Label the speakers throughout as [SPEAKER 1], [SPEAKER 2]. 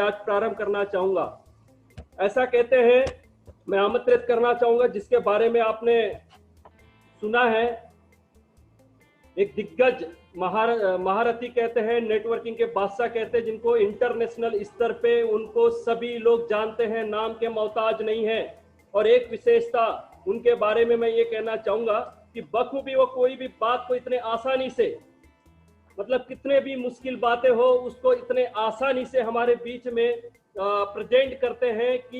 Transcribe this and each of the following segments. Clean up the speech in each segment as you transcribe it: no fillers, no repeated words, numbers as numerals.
[SPEAKER 1] आज प्रारंभ करना चाहूंगा। ऐसा कहते हैं, मैं आमंत्रित करना चाहूंगा जिसके बारे में आपने सुना है, एक दिग्गज महारथी कहते हैं, नेटवर्किंग के बादशाह कहते हैं, जिनको इंटरनेशनल स्तर पे उनको सभी लोग जानते हैं, नाम के मोहताज नहीं है। और एक विशेषता उनके बारे में मैं ये कहना चाहूंगा कि बखूबी वो कोई भी बात को इतने आसानी से, मतलब कितने भी मुश्किल बातें हो उसको इतने आसानी से हमारे बीच में प्रेजेंट करते हैं कि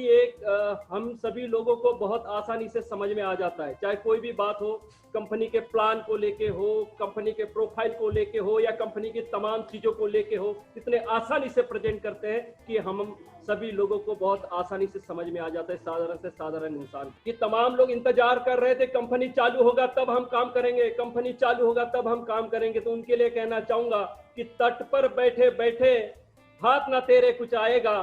[SPEAKER 1] हम सभी लोगों को बहुत आसानी से समझ में आ जाता है। चाहे कोई भी बात हो, कंपनी के प्लान को लेके हो, कंपनी के प्रोफाइल को लेके हो, या कंपनी की तमाम चीजों को लेके हो, इतने आसानी से प्रेजेंट करते हैं कि हम सभी लोगों को बहुत आसानी से समझ में आ जाता है, साधारण से साधारण इंसान। कि तमाम लोग इंतजार कर रहे थे कंपनी चालू होगा तब हम काम करेंगे, कंपनी चालू होगा तब हम काम करेंगे। तो उनके लिए कहना चाहूंगा कि तट पर बैठे बैठे हाथ ना तेरे कुछ आएगा,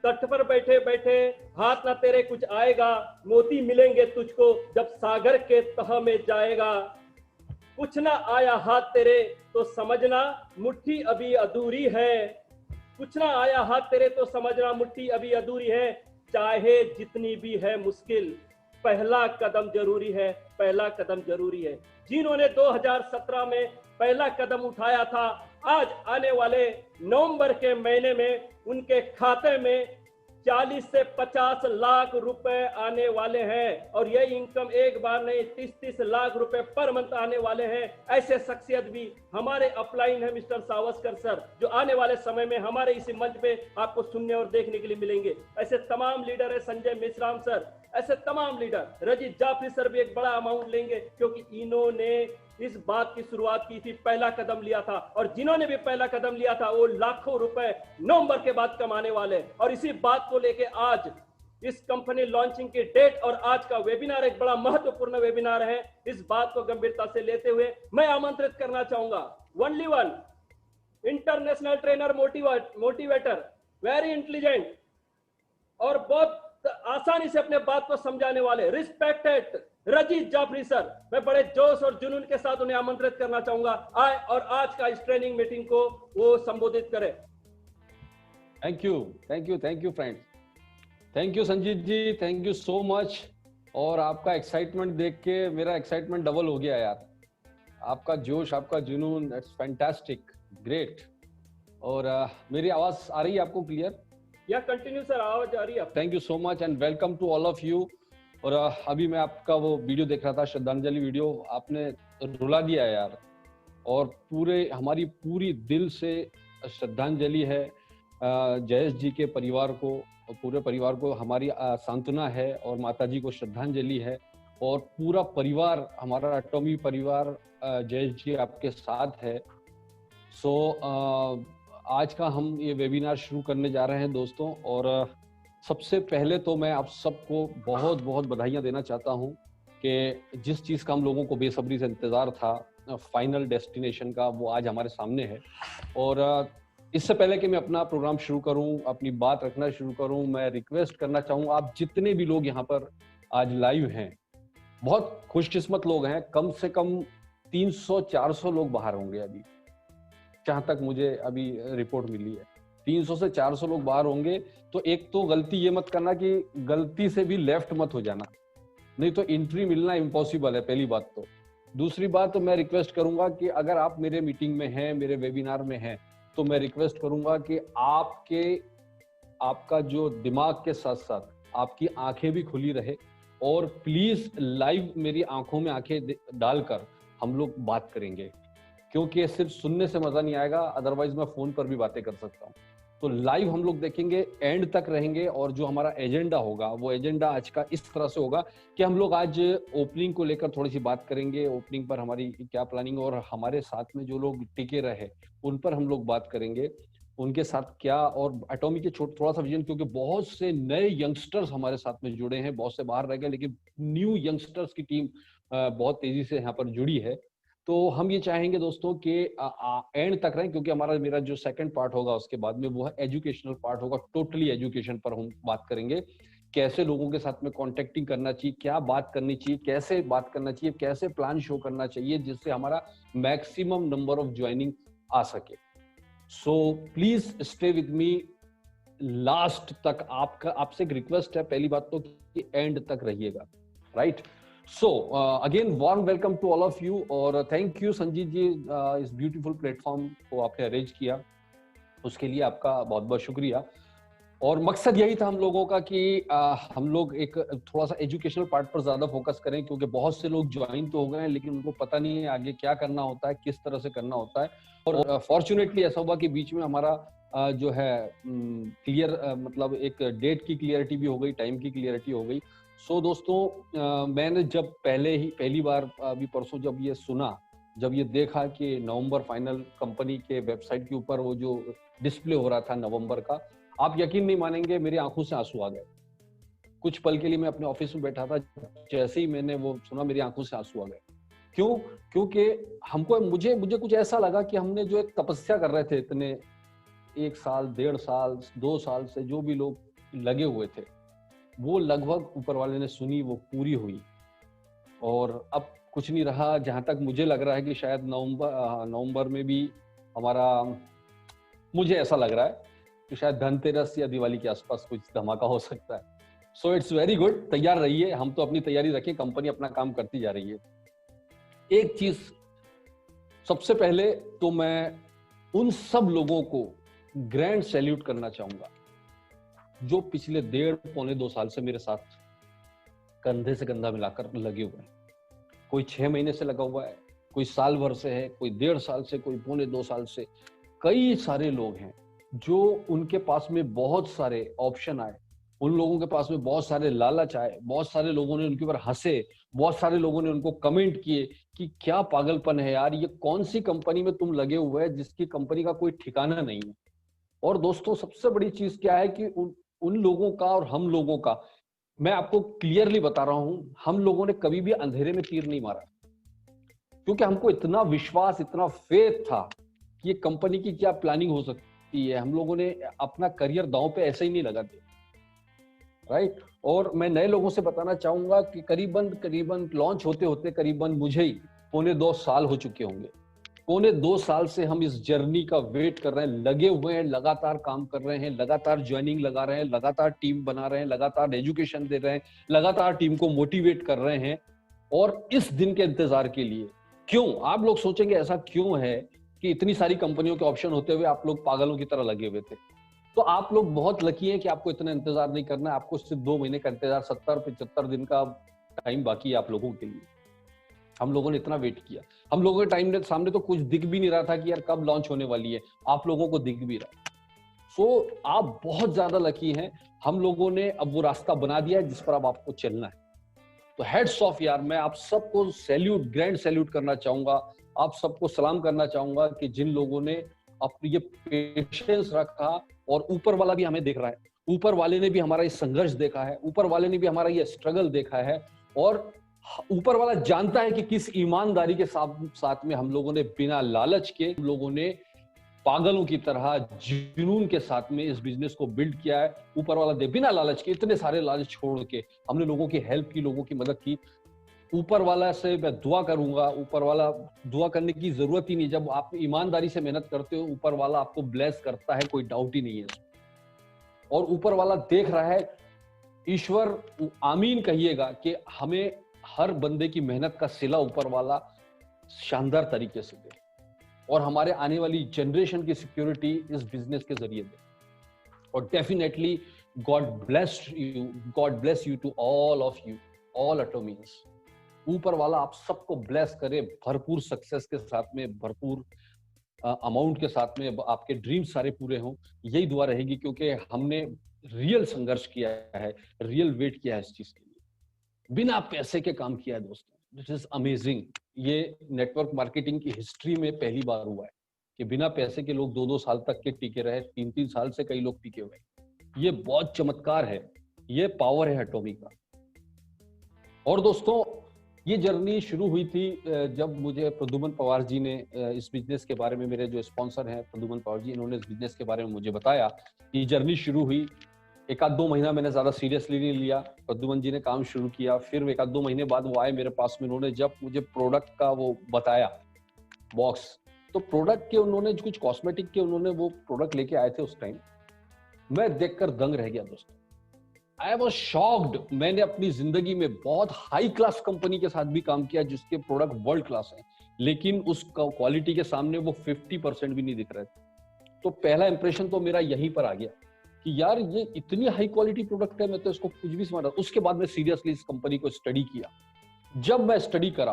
[SPEAKER 1] तट पर बैठे बैठे हाथ ना तेरे कुछ आएगा, मोती मिलेंगे तुझको जब सागर के तह में जाएगा। कुछ ना आया हाथ तेरे तो समझना मुट्ठी अभी अधूरी है, कुछ ना आया हाथ तेरे तो समझना मुट्ठी अभी अधूरी है। चाहे जितनी भी है मुश्किल, पहला कदम जरूरी है, पहला कदम जरूरी है। जिन्होंने 2017 में पहला कदम उठाया था, आज आने वाले नवंबर के महीने में उनके खाते में 40 से 50 लाख रुपए आने वाले हैं। और ये इनकम एक बार नहीं, 30-30 लाख रुपए पर मंथ आने वाले हैं। ऐसे शख्सियत भी हमारे अपलाइन है मिस्टर सावस्कर सर, जो आने वाले समय में हमारे इसी मंच पे आपको सुनने और देखने के लिए मिलेंगे। ऐसे तमाम लीडर है, संजय मिश्राम सर, ऐसे तमाम लीडर, रजीत जाफरी सर भी एक बड़ा अमाउंट लेंगे, क्योंकि इन्होंने इस बात की शुरुआत की थी, पहला कदम लिया था। और जिन्होंने भी पहला कदम लिया था वो लाखों रुपए नवंबर के बाद कमाने वाले। और इसी बात को लेके आज इस कंपनी लॉन्चिंग की डेट और आज का वेबिनार एक बड़ा महत्वपूर्ण वेबिनार है। इस बात को गंभीरता से लेते हुए मैं आमंत्रित करना चाहूंगा only one international trainer, motivator, very intelligent और बहुत आसानी से अपने बात को समझाने वाले रिस्पेक्टेड रजीत जाफरी सर। मैं बड़े जोश और जुनून के साथ उन्हें आमंत्रित करना चाहूंगा आए और आज का इस ट्रेनिंग मीटिंग को वो संबोधित करें।
[SPEAKER 2] Thank you friends, thank you Sanjeet ji, thank you so much. और आपका एक्साइटमेंट देख के मेरा एक्साइटमेंट डबल हो गया यार। आपका जोश, आपका जुनून, इट्स फैंटास्टिक, ग्रेट। और मेरी आवाज आ रही है आपको क्लियर?
[SPEAKER 1] या कंटिन्यू सर, आवाज आ रही है।
[SPEAKER 2] Thank you so much and welcome to all of you. और अभी मैं आपका वो वीडियो देख रहा था, श्रद्धांजलि वीडियो, आपने रुला दिया यार। और हमारी पूरी दिल से श्रद्धांजलि है जयेश जी के परिवार को, और पूरे परिवार को हमारी सांत्वना है, और माता जी को श्रद्धांजलि है। और पूरा परिवार, हमारा एटॉमी परिवार जयेश जी आपके साथ है। सो आज का हम ये वेबिनार शुरू करने जा रहे हैं दोस्तों। और सबसे पहले तो मैं आप सबको बहुत बहुत बधाइयाँ देना चाहता हूँ कि जिस चीज़ का हम लोगों को बेसब्री से इंतज़ार था, फाइनल डेस्टिनेशन का, वो आज हमारे सामने है। और इससे पहले कि मैं अपना प्रोग्राम शुरू करूं, अपनी बात रखना शुरू करूं, मैं रिक्वेस्ट करना चाहूँ आप जितने भी लोग यहाँ पर आज लाइव हैं, बहुत खुशकिस्मत लोग हैं, कम से कम 300-400 लोग बाहर होंगे अभी, जहाँ तक मुझे अभी रिपोर्ट मिली है। 300 से 400 लोग बाहर होंगे। तो एक तो गलती ये मत करना कि गलती से भी लेफ्ट मत हो जाना, नहीं तो एंट्री मिलना इम्पॉसिबल है, पहली बात तो। दूसरी बात, तो मैं रिक्वेस्ट करूंगा कि अगर आप मेरे मीटिंग में हैं, मेरे वेबिनार में हैं, तो मैं रिक्वेस्ट करूंगा कि आपका जो दिमाग के साथ साथ आपकी आंखें भी खुली रहे, और प्लीज लाइव मेरी आंखों में आंखें डालकर हम लोग बात करेंगे, क्योंकि सिर्फ सुनने से मजा नहीं आएगा, अदरवाइज मैं फोन पर भी बातें कर सकता हूँ। तो लाइव हम लोग देखेंगे, एंड तक रहेंगे। और जो हमारा एजेंडा होगा, वो एजेंडा आज का इस तरह से होगा कि हम लोग आज ओपनिंग को लेकर थोड़ी सी बात करेंगे, ओपनिंग पर हमारी क्या प्लानिंग, और हमारे साथ में जो लोग टिके रहे उन पर हम लोग बात करेंगे, उनके साथ क्या, और एटॉमी के थोड़ा सा विजन, क्योंकि बहुत से नए यंगस्टर्स हमारे साथ में जुड़े हैं, बहुत से बाहर रह गए, लेकिन न्यू यंगस्टर्स की टीम बहुत तेजी से यहाँ पर जुड़ी है। तो हम ये चाहेंगे दोस्तों कि एंड तक रहें, क्योंकि मेरा जो सेकंड पार्ट होगा उसके बाद में वो है एजुकेशनल पार्ट होगा, टोटली एजुकेशन पर हम बात करेंगे। कैसे लोगों के साथ में कॉन्टेक्टिंग करना चाहिए, क्या बात करनी चाहिए, कैसे बात करना चाहिए, कैसे प्लान शो करना चाहिए, जिससे हमारा मैक्सिमम नंबर ऑफ ज्वाइनिंग आ सके। So please stay with me last तक आपसे एक रिक्वेस्ट है, पहली बात तो कि एंड तक रहिएगा, right? So again warm welcome to all of you, और थैंक यू संजीत जी, इस ब्यूटीफुल प्लेटफॉर्म को आपने अरेंज किया, उसके लिए आपका बहुत बहुत शुक्रिया। और मकसद यही था हम लोगों का कि हम लोग एक थोड़ा सा एजुकेशनल पार्ट पर ज्यादा फोकस करें, क्योंकि बहुत से लोग ज्वाइन तो हो गए हैं लेकिन उनको पता नहीं है आगे क्या करना होता है, किस तरह से करना होता है। और फॉर्चुनेटली ऐसा हुआ कि बीच में हमारा जो है क्लियर, मतलब एक डेट की क्लियरिटी भी हो गई, टाइम की क्लियरिटी हो गई। सो दोस्तों, मैंने जब पहली बार अभी परसों जब ये सुना, जब ये देखा कि नवंबर फाइनल कंपनी के वेबसाइट के ऊपर वो जो डिस्प्ले हो रहा था नवंबर का, आप यकीन नहीं मानेंगे, मेरी आंखों से आंसू आ गए। कुछ पल के लिए मैं अपने ऑफिस में बैठा था, जैसे ही मैंने वो सुना मेरी आंखों से आंसू आ गए। क्यों? क्योंकि मुझे कुछ ऐसा लगा कि हमने जो एक तपस्या कर रहे थे इतने 1 साल, 1.5 साल, 2 साल से जो भी लोग लगे हुए थे, वो लगभग ऊपर वाले ने सुनी, वो पूरी हुई। और अब कुछ नहीं रहा। जहां तक मुझे लग रहा है कि शायद नवंबर में भी हमारा, मुझे ऐसा लग रहा है कि शायद धनतेरस या दिवाली के आसपास कुछ धमाका हो सकता है। सो इट्स वेरी गुड, तैयार रहिए, हम तो अपनी तैयारी रखें, कंपनी अपना काम करती जा रही है। एक चीज सबसे पहले तो मैं उन सब लोगों को ग्रैंड सैल्यूट करना चाहूंगा जो पिछले 1.5-2 साल से मेरे साथ कंधे से कंधा मिलाकर लगे हुए हैं। कोई 6 महीने से लगा हुआ है, कोई साल भर से है, कोई 1.5 साल से, कोई 1.25-2 साल से। कई सारे लोग हैं जो उनके पास में बहुत सारे ऑप्शन आए, उन लोगों के पास में बहुत सारे लालच आए, बहुत सारे लोगों ने उनके ऊपर हंसे, बहुत सारे लोगों ने उनको कमेंट किए कि क्या पागलपन है यार, ये कौन सी कंपनी में तुम लगे हुए हैं जिसकी कंपनी का कोई ठिकाना नहीं है। और दोस्तों, सबसे बड़ी चीज क्या है कि उन लोगों का और हम लोगों का, मैं आपको क्लियरली बता रहा हूं, हम लोगों ने कभी भी अंधेरे में तीर नहीं मारा, क्योंकि हमको इतना विश्वास, इतना फेथ था कि ये कंपनी की क्या प्लानिंग हो सकती है। हम लोगों ने अपना करियर दांव पे ऐसे ही नहीं लगा दिया, राइट? और मैं नए लोगों से बताना चाहूंगा कि करीबन लॉन्च होते होते करीबन मुझे ही 1.25-2 साल हो चुके होंगे। 1.25-2 साल से हम इस जर्नी का वेट कर रहे हैं, लगे हुए हैं, लगातार काम कर रहे हैं, लगातार ज्वाइनिंग लगा रहे हैं, लगातार टीम बना रहे हैं, लगातार एजुकेशन दे रहे हैं, लगातार टीम को मोटिवेट कर रहे हैं, और इस दिन के इंतजार के लिए। क्यों? आप लोग सोचेंगे ऐसा क्यों है कि इतनी सारी कंपनियों के ऑप्शन होते हुए आप लोग पागलों की तरह लगे हुए थे। तो आप लोग बहुत लकी हैं कि आपको इतना इंतजार नहीं करना है, आपको सिर्फ 2 महीने का इंतजार, 70-75 दिन का टाइम बाकी है आप लोगों के लिए। हम लोगों ने इतना वेट किया, हम लोगों के टाइम सामने तो कुछ दिख भी नहीं रहा था कि यार कब लॉन्च होने वाली है, आप लोगों को दिख भी रहा। सो आप बहुत ज्यादा लकी हैं, हम लोगों ने अब वो रास्ता बना दिया है जिस पर अब आपको चलना है। तो हेड्स ऑफ यार, मैं आप सबको सैल्यूट, ग्रैंड सैल्यूट करना चाहूंगा, आप सबको सलाम करना चाहूंगा कि जिन लोगों ने अपनी ये पेशेंस रखा, और ऊपर वाला भी हमें देख रहा है, ऊपर वाले ने भी हमारा ये संघर्ष देखा है, ऊपर वाले ने भी हमारा ये स्ट्रगल देखा है, और ऊपर वाला जानता है कि किस ईमानदारी के साथ में हम लोगों ने बिना लालच के, हम लोगों ने पागलों की तरह जुनून के साथ में इस बिजनेस को बिल्ड किया है। ऊपर वाला दे, बिना लालच के, इतने सारे लालच छोड़ के हमने लोगों की हेल्प की, लोगों की मदद की। ऊपर वाला से मैं दुआ करूंगा, ऊपर वाला, दुआ करने की जरूरत ही नहीं, जब आप ईमानदारी से मेहनत करते हो ऊपर वाला आपको ब्लेस करता है, कोई डाउट ही नहीं है। और ऊपर वाला देख रहा है, ईश्वर आमीन कहिएगा कि हमें हर बंदे की मेहनत का सिला ऊपर वाला शानदार तरीके से दे, और हमारे आने वाली जनरेशन की सिक्योरिटी इस बिजनेस के जरिए दे। और definitely God bless you too all of you, all Atomians. ऊपर वाला आप सबको ब्लेस करे, भरपूर सक्सेस के साथ में, भरपूर अमाउंट के साथ में, आपके ड्रीम्स सारे पूरे हों, यही दुआ रहेगी, क्योंकि हमने रियल संघर्ष किया है, रियल वेट किया है इस चीज के लिए, बिना पैसे के काम किया है दोस्तों। This is amazing. ये नेटवर्क मार्केटिंग की हिस्ट्री में पहली बार हुआ है कि बिना पैसे के लोग 2-2 साल तक के टिके रहे, 3-3 साल से कई लोग टिके हुए। ये बहुत चमत्कार है, ये पावर है एटॉमी का। और दोस्तों, ये जर्नी शुरू हुई थी जब मुझे प्रद्युमन पवार जी ने इस बिजनेस के बारे में, मेरे जो स्पॉन्सर हैं प्रद्युमन पवार जी, इन्होंने इस बिजनेस के बारे में मुझे बताया कि जर्नी शुरू हुई। 1-2 महीना मैंने ज्यादा सीरियसली नहीं लिया, प्रद्युमन जी ने काम शुरू किया, फिर 1-2 महीने बाद वो आए मेरे पास में, उन्होंने जब मुझे प्रोडक्ट का वो बताया बॉक्स, तो प्रोडक्ट के उन्होंने कुछ कॉस्मेटिक के उन्होंने वो प्रोडक्ट लेके आए थे उस टाइम। मैं देखकर दंग रह गया दोस्तों। I was shocked. मैंने अपनी जिंदगी में बहुत हाई क्लास कंपनी के साथ भी काम किया जिसके प्रोडक्ट वर्ल्ड क्लास है, लेकिन उस क्वालिटी के सामने वो 50% भी नहीं दिख रहे थे। तो पहला इंप्रेशन तो मेरा यहीं पर आ गया कि यार ये इतनी हाई क्वालिटी प्रोडक्ट है, मैं तो इसको कुछ भी समझ रहा। उसके बाद मैं सीरियसली इस कंपनी को स्टडी किया। जब मैं स्टडी करा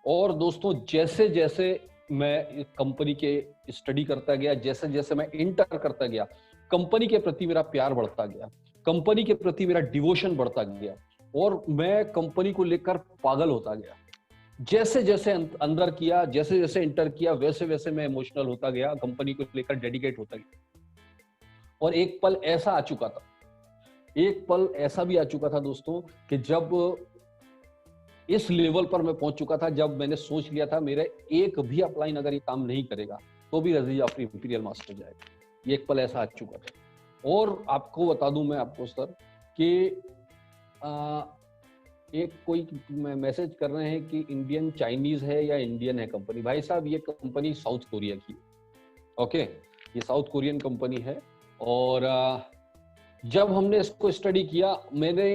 [SPEAKER 2] और दोस्तों जैसे जैसे मैं कंपनी के स्टडी करता गया, जैसे जैसे मैं इंटर करता गया, कंपनी के प्रति मेरा प्यार बढ़ता गया, कंपनी के प्रति मेरा डिवोशन बढ़ता गया और मैं कंपनी को लेकर पागल होता गया। जैसे जैसे अंदर किया, जैसे जैसे इंटर किया, वैसे वैसे मैं इमोशनल होता गया, कंपनी को लेकर डेडिकेट होता गया। और एक पल ऐसा आ चुका था, एक पल ऐसा भी आ चुका था दोस्तों कि जब इस लेवल पर मैं पहुंच चुका था, जब मैंने सोच लिया था मेरे एक भी अपलाइन अगर ये काम नहीं करेगा तो भी रजी जाफरी इंपीरियल मास्टर जाएगा। ये एक पल ऐसा आ चुका था। और आपको बता दूं मैं आपको सर कि एक कोई मैसेज कर रहे हैं कि इंडियन चाइनीज है या इंडियन है कंपनी। भाई साहब ये कंपनी साउथ कोरिया की है। ओके, ये साउथ कोरियन कंपनी है। और जब हमने इसको स्टडी किया, मैंने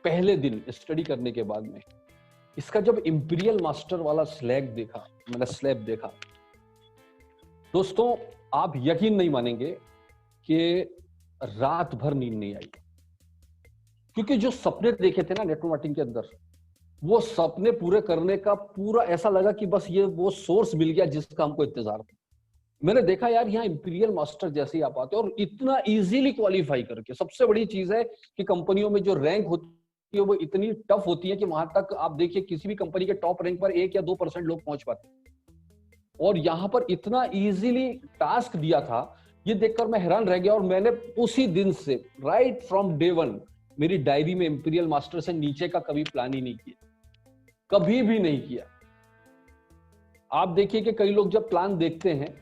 [SPEAKER 2] पहले दिन स्टडी करने के बाद में इसका जब इंपीरियल मास्टर वाला स्लैब देखा दोस्तों, आप यकीन नहीं मानेंगे कि रात भर नींद नहीं आई। क्योंकि जो सपने देखे थे ना नेटवर्क मार्केटिंग के अंदर, वो सपने पूरे करने का पूरा ऐसा लगा कि बस ये वो सोर्स मिल गया जिसका हमको इंतजार था। मैंने देखा यार यहाँ इंपीरियल मास्टर जैसे ही आप आते हैं और इतना इजीली क्वालिफाई करके। सबसे बड़ी चीज है कि कंपनियों में जो रैंक होती है वो इतनी टफ होती है कि वहां तक आप देखिए किसी भी कंपनी के टॉप रैंक पर 1 या 2% लोग पहुंच पाते हैं। और यहाँ पर इतना इजीली टास्क दिया था, ये देखकर मैं हैरान रह गया। और मैंने उसी दिन से राइट फ्रॉम डे 1 मेरी डायरी में इंपीरियल मास्टर से नीचे का कभी प्लान ही नहीं किया, कभी भी नहीं किया। आप देखिए कि कई लोग जब प्लान देखते हैं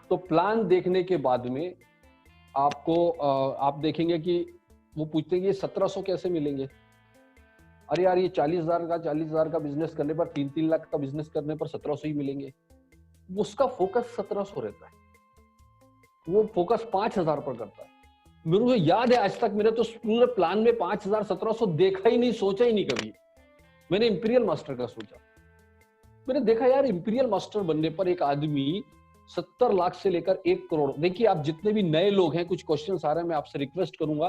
[SPEAKER 2] तो प्लान देखने के बाद में आपको आप देखेंगे कि वो पूछते हैं कि 1700 कैसे मिलेंगे। अरे यार ये 40,000 का बिजनेस करने पर 3-3 लाख का बिजनेस करने पर 1700 ही मिलेंगे। उसका फोकस 1700 रहता है, वो फोकस 5000 पर करता है। मेरे को याद है आज तक मेरे तो पूरे प्लान में 5000 1700 देखा ही नहीं, सोचा ही नहीं कभी। मैंने इंपीरियल मास्टर का सोचा। मैंने देखा यार इंपीरियल मास्टर बनने पर एक आदमी 70 लाख से लेकर 1 करोड़। देखिए आप जितने भी नए लोग हैं, कुछ क्वेश्चन आ रहे हैं, मैं आपसे रिक्वेस्ट करूंगा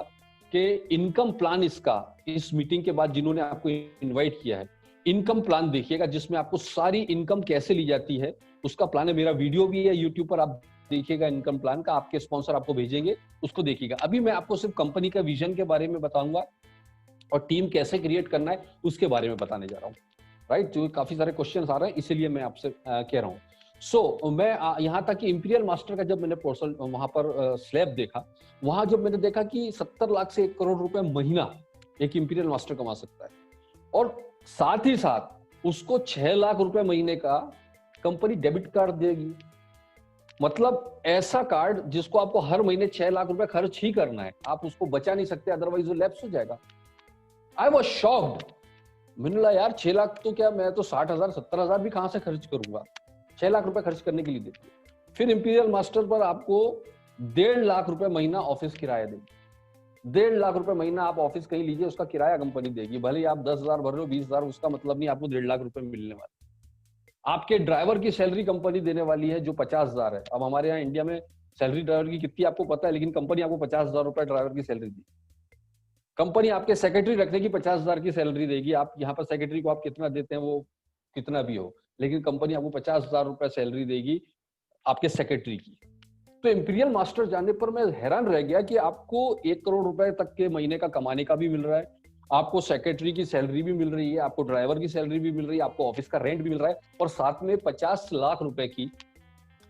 [SPEAKER 2] कि इनकम प्लान इसका इस मीटिंग के बाद जिन्होंने आपको इनवाइट किया है, इनकम प्लान देखिएगा जिसमें आपको सारी इनकम कैसे ली जाती है उसका प्लान है। मेरा वीडियो भी है यूट्यूब पर, आप देखिएगा इनकम प्लान का, आपके स्पॉन्सर आपको भेजेंगे, उसको देखिएगा। अभी मैं आपको सिर्फ कंपनी का विजन के बारे में बताऊंगा और टीम कैसे क्रिएट करना है उसके बारे में बताने जा रहा हूँ। राइट, जो काफी सारे क्वेश्चन आ रहे हैं इसीलिए मैं आपसे कह रहा हूँ। सो मैं यहाँ तक कि इंपीरियल मास्टर का जब मैंने पोर्टल वहां पर स्लैब देखा, वहां जब मैंने देखा कि 70 लाख से 1 करोड़ रुपए महीना एक इंपीरियल मास्टर कमा सकता है और साथ ही साथ उसको 6 लाख रुपए महीने का कंपनी डेबिट कार्ड देगी। मतलब ऐसा कार्ड जिसको आपको हर महीने 6 लाख रुपए खर्च ही करना है, आप उसको बचा नहीं सकते, अदरवाइज वो लैप्स हो जाएगा। I was shocked. मैंने बोला यार 6 लाख तो क्या, मैं तो 60,000 70,000 भी कहां से खर्च करूंगा, 6 लाख रुपए खर्च करने के लिए देती है। फिर इंपीरियल मास्टर पर आपको 1.5 लाख रुपए महीना ऑफिस किराया देगी। 1.5 लाख रुपए महीना आप ऑफिस कहीं लीजिए, उसका किराया कंपनी देगी। भले ही आप 10,000 भर रहे हो 20,000, उसका मतलब नहीं आपको 1.5 लाख रुपए मिलने वाले। आपके ड्राइवर की सैलरी कंपनी देने वाली है जो 50,000 है। अब हमारे यहाँ इंडिया में सैलरी ड्राइवर की कितनी आपको पता है, लेकिन कंपनी आपको 50,000 रुपए ड्राइवर की सैलरी दी। कंपनी आपके सेक्रेटरी रखने की 50,000 की सैलरी देगी। आप यहाँ पर सेक्रेटरी को आप कितना देते हैं वो कितना भी हो, लेकिन कंपनी आपको 50,000 रुपए सैलरी देगी आपके सेक्रेटरी की। तो इंपीरियल मास्टर जाने पर मैं हैरान रह गया कि आपको 1 करोड़ रुपए तक के महीने का कमाने का भी मिल रहा है, आपको सेक्रेटरी की सैलरी भी मिल रही है, आपको ड्राइवर की सैलरी भी मिल रही है, आपको ऑफिस का रेंट भी मिल रहा है और साथ में 50 लाख रुपए की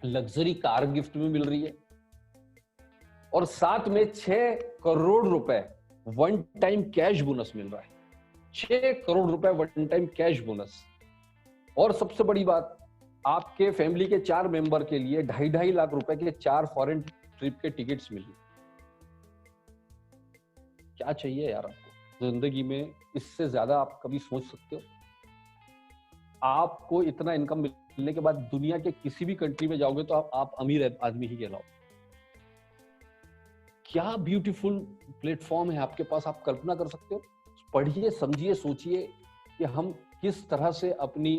[SPEAKER 2] लग्जरी कार गिफ्ट भी मिल रही है और साथ में 6 करोड़ रुपए वन टाइम कैश बोनस मिल रहा है। 6 करोड़ रुपए वन टाइम कैश बोनस। और सबसे बड़ी बात, आपके फैमिली के 4 मेंबर के लिए 2.5 लाख रुपए के 4 फॉरेन ट्रिप के टिकट्स मिल रही। क्या चाहिए यार आपको जिंदगी में, इससे ज्यादा आप कभी सोच सकते हो? आपको इतना इनकम मिलने के बाद दुनिया के किसी भी कंट्री में जाओगे तो आप अमीर आदमी ही कहलाओ। क्या ब्यूटीफुल प्लेटफॉर्म है आपके पास, आप कल्पना कर सकते हो? पढ़िए, समझिए, सोचिए कि हम किस तरह से अपनी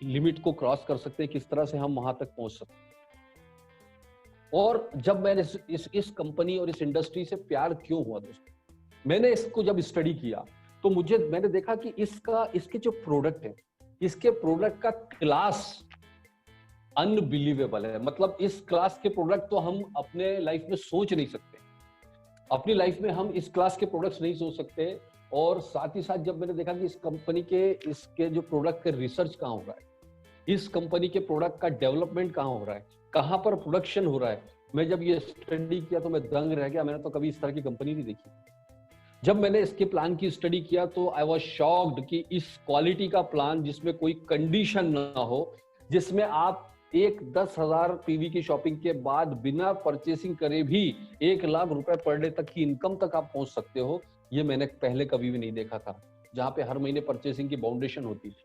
[SPEAKER 2] लिमिट को क्रॉस कर सकते हैं, किस तरह से हम वहां तक पहुंच सकते हैं। और जब मैंने इस कंपनी और इस इंडस्ट्री से प्यार क्यों हुआ दोस्तों, मैंने इसको जब स्टडी किया तो मैंने देखा कि इसके जो प्रोडक्ट है, इसके प्रोडक्ट का क्लास अनबिलीवेबल है। मतलब इस क्लास के प्रोडक्ट तो हम अपने लाइफ में सोच नहीं सकते, अपनी लाइफ में हम इस क्लास के प्रोडक्ट्स नहीं सोच सकते। और साथ ही साथ जब मैंने देखा कि इस कंपनी के इसके जो प्रोडक्ट के रिसर्च कहाँ हो रहा है, इस कंपनी के प्रोडक्ट का डेवलपमेंट कहाँ हो रहा है, कहाँ पर प्रोडक्शन हो रहा है, मैं जब ये स्टडी किया तो मैं दंग रह गया। मैंने तो कभी इस तरह की कंपनी नहीं देखी। जब मैंने इसके प्लान की स्टडी किया तो आई वाज शॉक्ड कि इस क्वालिटी का प्लान, जिसमें कोई कंडीशन ना हो, जिसमें आप 10,000 पीवी की शॉपिंग के बाद बिना परचेसिंग करे भी 1 लाख रुपए पर डे तक की इनकम तक आप पहुंच सकते हो, ये मैंने पहले कभी भी नहीं देखा था। जहां पे हर महीने परचेसिंग की बाउंडेशन होती थी,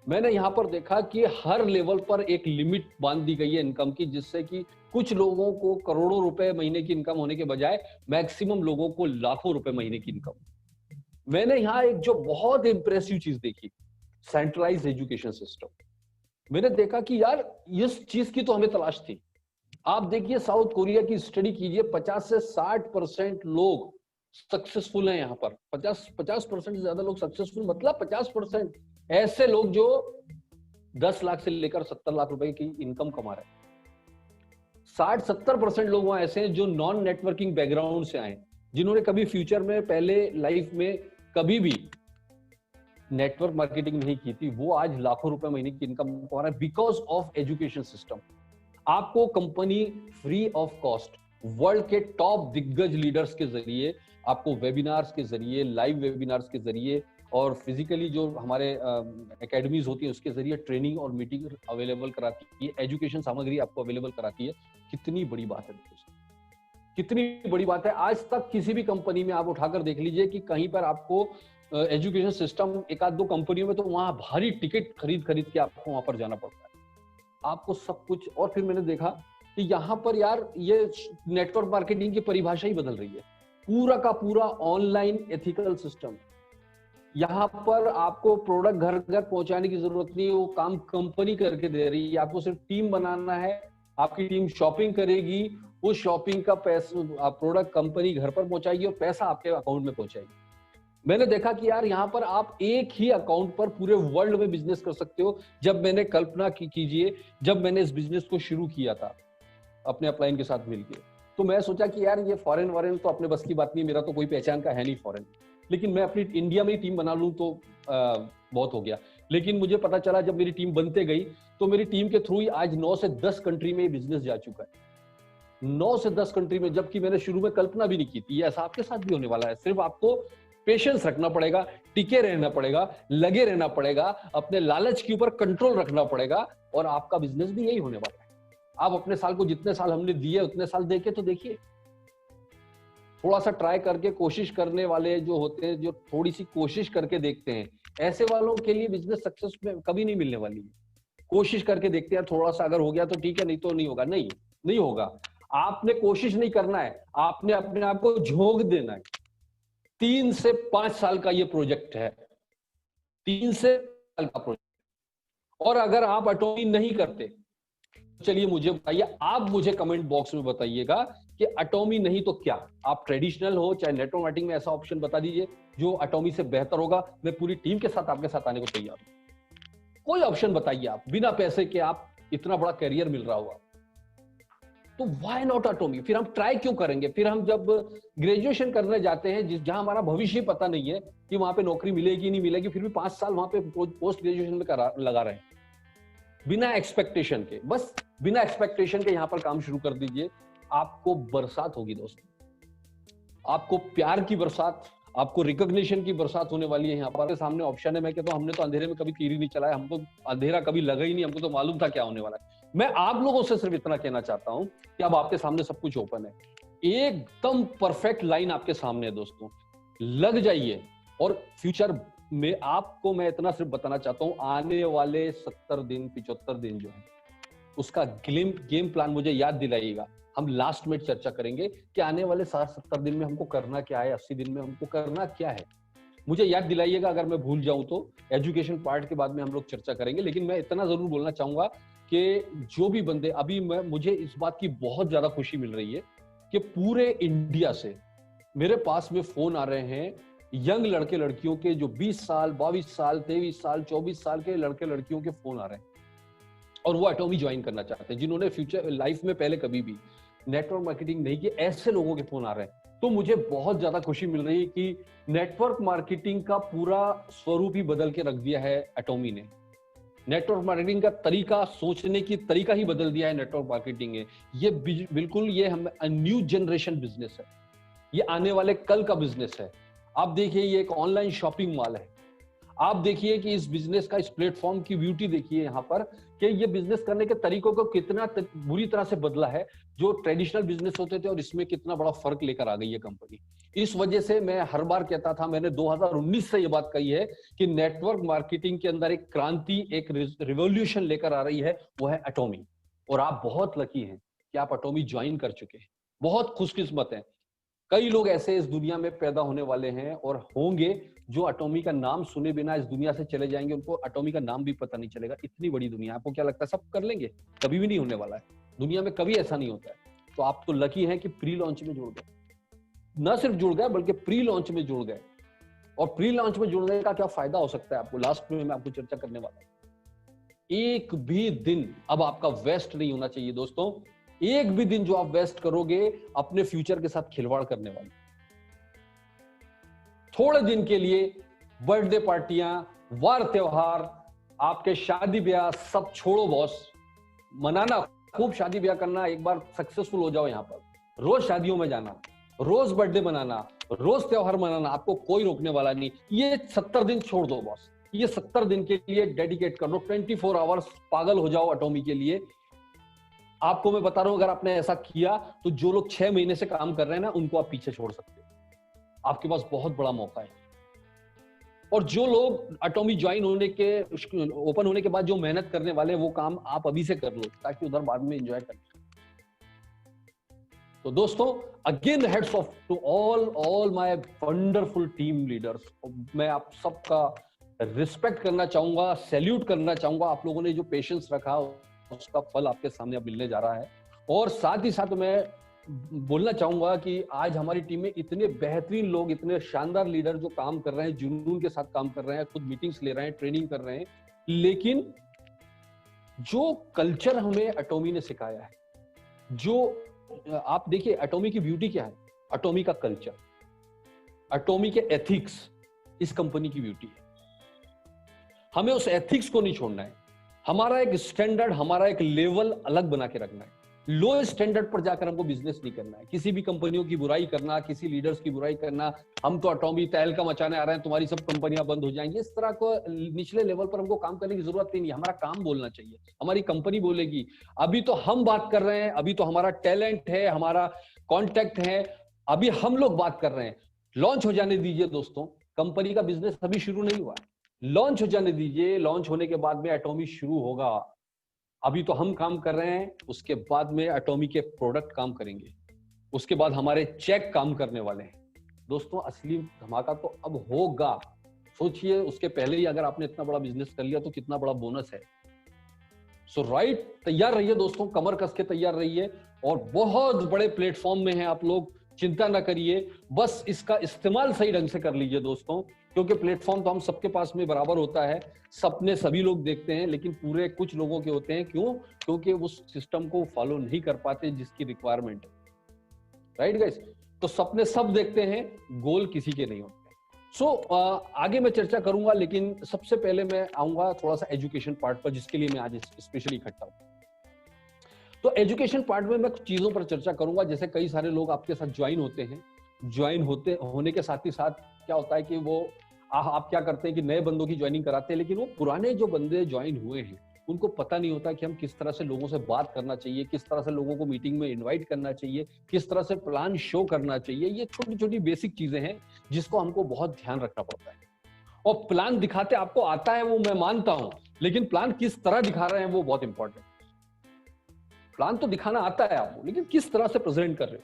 [SPEAKER 2] मैंने यहां पर देखा कि हर लेवल पर एक लिमिट बांध दी गई है इनकम की, जिससे कि कुछ लोगों को करोड़ों रुपए महीने की इनकम होने के बजाय मैक्सिमम लोगों को लाखों रुपए महीने की इनकम। मैंने यहाँ एक जो बहुत इंप्रेसिव चीज देखी, सेंट्रलाइज्ड एजुकेशन सिस्टम। मैंने देखा कि यार इस चीज की तो हमें तलाश थी। आप देखिए साउथ कोरिया की स्टडी कीजिए, 50 से 60% लोग सक्सेसफुल हैं यहाँ पर। 50% से ज्यादा लोग सक्सेसफुल, मतलब 50% ऐसे लोग जो 10 लाख से लेकर 70 लाख रुपए की इनकम कमा रहे हैं। 60-70% लोग वहां ऐसे हैं जो नॉन नेटवर्किंग बैकग्राउंड से आए, जिन्होंने कभी फ्यूचर में पहले लाइफ में कभी भी नेटवर्क मार्केटिंग नहीं की थी, वो आज लाखों रुपए महीने की इनकम कमा रहा है बिकॉज ऑफ एजुकेशन सिस्टम। आपको company free of cost world के टॉप दिग्गज लीडर्स के जरिए, आपको वेबिनार्स के जरिए, लाइव वेबिनार्स के जरिए और फिजिकली जो हमारे एकेडमीज होती है उसके जरिए ट्रेनिंग और मीटिंग अवेलेबल कराती है, एजुकेशन सामग्री आपको अवेलेबल कराती है। कितनी बड़ी बात है दोस्तों, कितनी बड़ी बात है। आज तक किसी भी कंपनी में आप उठाकर देख लीजिए कि कहीं पर आपको एजुकेशन सिस्टम, एक आध दो कंपनियों में तो वहां भारी टिकट खरीद के आपको वहां पर जाना पड़ता है, आपको सब कुछ। और फिर मैंने देखा कि यहाँ पर यार ये नेटवर्क मार्केटिंग की परिभाषा ही बदल रही है, पूरा का पूरा ऑनलाइन एथिकल सिस्टम। यहाँ पर आपको प्रोडक्ट घर घर पहुंचाने की जरूरत नहीं है, वो काम कंपनी करके दे रही है। आपको सिर्फ टीम बनाना है, आपकी टीम शॉपिंग करेगी, वो शॉपिंग का पैसा प्रोडक्ट कंपनी घर पर पहुंचाएगी और पैसा आपके अकाउंट में पहुंचाएगी। मैंने देखा कि यार यहाँ पर आप एक ही अकाउंट पर पूरे वर्ल्ड में बिजनेस कर सकते हो। जब मैंने कल्पना कीजिए, जब मैंने इस बिजनेस को शुरू किया था अपने अपलाइन के साथ मिलकर, तो मैं सोचा कि यार ये फॉरेन वॉरेन तो अपने बस की बात नहीं, मेरा तो कोई पहचान का है नहीं फॉरेन, लेकिन मैं अपनी इंडिया में ही टीम बना लूं तो बहुत हो गया। लेकिन मुझे पता चला जब मेरी टीम बनते गई तो मेरी टीम के थ्रू ही आज 9 से 10 कंट्री में बिजनेस जा चुका है। 9 से 10 कंट्री में, जबकि मैंने शुरू में कल्पना भी नहीं की थी। ऐसा आपके साथ भी होने वाला है। सिर्फ आपको पेशेंस रखना पड़ेगा, टिके रहना पड़ेगा, लगे रहना पड़ेगा, अपने लालच के ऊपर कंट्रोल रखना पड़ेगा और आपका बिजनेस भी यही होने वाला है। आप अपने साल को जितने साल हमने दिए उतने साल देके तो देखिए। थोड़ा सा ट्राई करके कोशिश करने वाले जो होते हैं, जो थोड़ी सी कोशिश करके देखते हैं, ऐसे वालों के लिए बिजनेस सक्सेस में कभी नहीं मिलने वाली है। कोशिश करके देखते हैं, थोड़ा सा अगर हो गया तो ठीक है, नहीं तो नहीं होगा। नहीं होगा। आपने कोशिश नहीं करना है, आपने अपने आप को झोंक देना है। 3 से 5 साल का ये प्रोजेक्ट है, 3 से 5 साल का प्रोजेक्ट। और अगर आप एटॉमी नहीं करते, चलिए मुझे बताइए, आप मुझे कमेंट बॉक्स में बताइएगा कि एटॉमी नहीं तो क्या। आप ट्रेडिशनल हो चाहे नेटवर्क मार्केटिंग में, ऐसा ऑप्शन बता दीजिए जो एटॉमी से बेहतर होगा। मैं पूरी टीम के साथ आपके साथ आने को तैयार हूं। कोई ऑप्शन बताइए आप, बिना पैसे के आप इतना बड़ा करियर मिल रहा होगा तो व्हाई नॉट एटॉमी। फिर हम ट्राई क्यों करेंगे? फिर हम जब ग्रेजुएशन करने जाते हैं, जहां हमारा भविष्य पता नहीं है कि वहां पे नौकरी मिलेगी नहीं मिलेगी, फिर भी 5 साल वहां पे पोस्ट ग्रेजुएशन में लगा रहे हैं बिना एक्सपेक्टेशन के। बस बिना एक्सपेक्टेशन के यहां पर काम शुरू कर दीजिए, आपको बरसात होगी दोस्तों। आपको प्यार की बरसात, आपको रिकॉग्निशन की बरसात होने वाली है। यहाँ पर सामने ऑप्शन है। मैं कहता हूं हमने तो अंधेरे में कभी तीर ही नहीं चलाया, हमको अंधेरा कभी लगा ही नहीं, हमको तो मालूम था क्या होने वाला है। मैं आप लोगों से सिर्फ इतना कहना चाहता हूं कि अब आपके सामने सब कुछ ओपन है, एकदम परफेक्ट लाइन आपके सामने है दोस्तों। लग जाइए। और फ्यूचर में आपको मैं इतना सिर्फ बताना चाहता हूं, आने वाले 70 दिन 75 दिन जो है उसका गेम प्लान मुझे याद दिलाइएगा। हम लास्ट में चर्चा करेंगे कि आने वाले 60-70 दिन में हमको करना क्या है, 80 दिन में हमको करना क्या है। मुझे याद दिलाइएगा अगर मैं भूल जाऊं तो। एजुकेशन पार्ट के बाद में हम लोग चर्चा करेंगे, लेकिन मैं इतना जरूर बोलना चाहूंगा कि जो भी बंदे अभी मुझे इस बात की बहुत ज्यादा खुशी मिल रही है कि पूरे इंडिया से मेरे पास में फोन आ रहे हैं यंग लड़के लड़कियों के, जो 20 साल 22 साल 23 साल 24 साल के लड़के लड़कियों के फोन आ रहे हैं और वो एटॉमी ज्वाइन करना चाहते हैं, जिन्होंने फ्यूचर लाइफ में पहले कभी भी नेटवर्क मार्केटिंग नहीं की। ऐसे लोगों के फोन आ रहे हैं। तो मुझे बहुत ज्यादा खुशी मिल रही है कि नेटवर्क मार्केटिंग का पूरा स्वरूप ही बदल के रख दिया है एटॉमी ने। नेटवर्क मार्केटिंग का तरीका, सोचने की तरीका ही बदल दिया है नेटवर्क मार्केटिंग है। ये बिल्कुल ये हम न्यू जनरेशन बिजनेस है, ये आने वाले कल का बिजनेस है। आप देखिए ये एक ऑनलाइन शॉपिंग मॉल है। आप देखिए कि इस बिजनेस का, इस प्लेटफॉर्म की ब्यूटी देखिए यहाँ पर कि ये बिजनेस करने के तरीकों को कितना बुरी तरह से बदला है। जो ट्रेडिशनल बिजनेस होते थे और इसमें कितना बड़ा फर्क लेकर आ गई है कंपनी। इस वजह से मैं हर बार कहता था, मैंने 2019 से ये बात कही है कि नेटवर्क मार्केटिंग के अंदर एक क्रांति, एक रिवॉल्यूशन लेकर आ रही है, वो है एटॉमी। और आप बहुत लकी हैं कि आप एटॉमी ज्वाइन कर चुके हैं, बहुत खुशकिस्मत हैं। कई लोग ऐसे इस दुनिया में पैदा होने वाले हैं और होंगे जो एटॉमी का नाम सुने बिना इस दुनिया से चले जाएंगे, उनको एटॉमी का नाम भी पता नहीं चलेगा। इतनी बड़ी दुनिया, आपको क्या लगता है सब कर लेंगे? कभी भी नहीं होने वाला है, दुनिया में कभी ऐसा नहीं होता है। तो आप तो लकी हैं कि प्री लॉन्च में जुड़ गए, न सिर्फ जुड़ गए बल्कि प्री लॉन्च में जुड़ गए। और प्री लॉन्च में जुड़ने का क्या फायदा हो सकता है आपको, लास्ट में मैं आपको चर्चा करने वाला हूं। एक भी दिन अब आपका वेस्ट नहीं होना चाहिए दोस्तों। एक भी दिन जो आप वेस्ट करोगे अपने फ्यूचर के साथ खिलवाड़ करने वाले। थोड़े दिन के लिए बर्थडे पार्टियां, वार त्योहार, आपके शादी ब्याह सब छोड़ो बॉस। मनाना, खूब शादी ब्याह करना, एक बार सक्सेसफुल हो जाओ यहां पर, रोज शादियों में जाना, रोज बर्थडे मनाना, रोज त्योहार मनाना, आपको कोई रोकने वाला नहीं। ये 70 दिन छोड़ दो बॉस, ये 70 दिन के लिए डेडिकेट कर दो। 24 आवर्स पागल हो जाओ एटॉमी के लिए। आपको मैं बता रहा हूं, अगर आपने ऐसा किया तो जो लोग 6 महीने से काम कर रहे हैं ना, उनको आप पीछे छोड़ सकते हो। आपके पास बहुत बड़ा मौका है। और जो लोग एटॉमी ज्वाइन होने के, ओपन होने के बाद जो मेहनत करने वाले, वो काम आप अभी से कर लो ताकि उधर बाद में एंजॉय कर। तो दोस्तों, again heads off to all my wonderful team leaders. मैं आप सबका रिस्पेक्ट करना चाहूंगा, सैल्यूट करना चाहूंगा। आप लोगों ने जो पेशेंस रखा उसका फल आपके सामने अब मिलने जा रहा है। और साथ ही साथ मैं बोलना चाहूंगा कि आज हमारी टीम में इतने बेहतरीन लोग, इतने शानदार लीडर जो काम कर रहे हैं, जुनून के साथ काम कर रहे हैं, खुद मीटिंग्स ले रहे हैं, ट्रेनिंग कर रहे हैं। लेकिन जो कल्चर हमें एटॉमी ने सिखाया है, जो आप देखिए एटॉमी की ब्यूटी क्या है, एटॉमी का कल्चर, एटॉमी के एथिक्स इस कंपनी की ब्यूटी है। हमें उस एथिक्स को नहीं छोड़ना है। हमारा एक स्टैंडर्ड, हमारा एक लेवल अलग बना के रखना है। लो स्टैंडर्ड पर जाकर हमको बिजनेस नहीं करना है। किसी भी कंपनियों की बुराई करना, किसी लीडर्स की बुराई करना, हम तो एटॉमी तहलका मचाने आ रहे हैं, तुम्हारी सब कंपनियां बंद हो जाएंगी, इस तरह को निचले लेवल पर हमको काम करने की जरूरत ही नहीं। हमारा काम बोलना चाहिए, हमारी कंपनी बोलेगी। अभी तो हम बात कर रहे हैं, अभी तो हमारा टैलेंट है, हमारा कॉन्टैक्ट है, अभी हम लोग बात कर रहे हैं। लॉन्च हो जाने दीजिए दोस्तों, कंपनी का बिजनेस अभी शुरू नहीं हुआ, लॉन्च हो जाने दीजिए। लॉन्च होने के बाद में एटॉमी शुरू होगा। अभी तो हम काम कर रहे हैं, उसके बाद में एटॉमी के प्रोडक्ट काम करेंगे, उसके बाद हमारे चेक काम करने वाले हैं। दोस्तों, असली धमाका तो अब होगा। सोचिए, उसके पहले ही अगर आपने इतना बड़ा बिजनेस कर लिया तो कितना बड़ा बोनस है। सो राइट, तैयार रहिए दोस्तों, कमर कस के तैयार रहिए। और बहुत बड़े प्लेटफॉर्म में हैं आप लोग, चिंता ना करिए, बस इसका इस्तेमाल सही ढंग से कर लीजिए दोस्तों। क्योंकि प्लेटफॉर्म तो हम सबके पास में बराबर होता है, सपने सभी लोग देखते हैं, लेकिन पूरे कुछ लोगों के होते हैं। क्यों? क्योंकि उस सिस्टम को फॉलो नहीं कर पाते जिसकी रिक्वायरमेंट है। Right guys? तो सपने सब देखते हैं, गोल किसी के नहीं होते। सो आगे मैं चर्चा करूंगा, लेकिन सबसे पहले मैं आऊंगा थोड़ा सा एजुकेशन पार्ट पर, जिसके लिए मैं आज स्पेशली इकट्ठा हूं। तो एजुकेशन पार्ट में मैं कुछ चीजों पर चर्चा करूंगा। जैसे कई सारे लोग आपके साथ ज्वाइन होते हैं, ज्वाइन होने के साथ ही साथ क्या होता है कि वो आप क्या करते हैं कि नए बंदों की ज्वाइनिंग कराते हैं, लेकिन वो पुराने जो बंदे ज्वाइन हुए हैं उनको पता नहीं होता कि हम किस तरह से लोगों से बात करना चाहिए, किस तरह से लोगों को मीटिंग में इनवाइट करना चाहिए, किस तरह से प्लान शो करना चाहिए। ये छोटी छोटी बेसिक चीजें हैं जिसको हमको बहुत ध्यान रखना पड़ता है। और प्लान दिखाते आपको आता है, वो मैं मानता हूं, लेकिन प्लान किस तरह दिखा रहे हैं वो बहुत इंपॉर्टेंट। प्लान तो दिखाना आता है आपको, लेकिन किस तरह से प्रेजेंट कर रहे हो।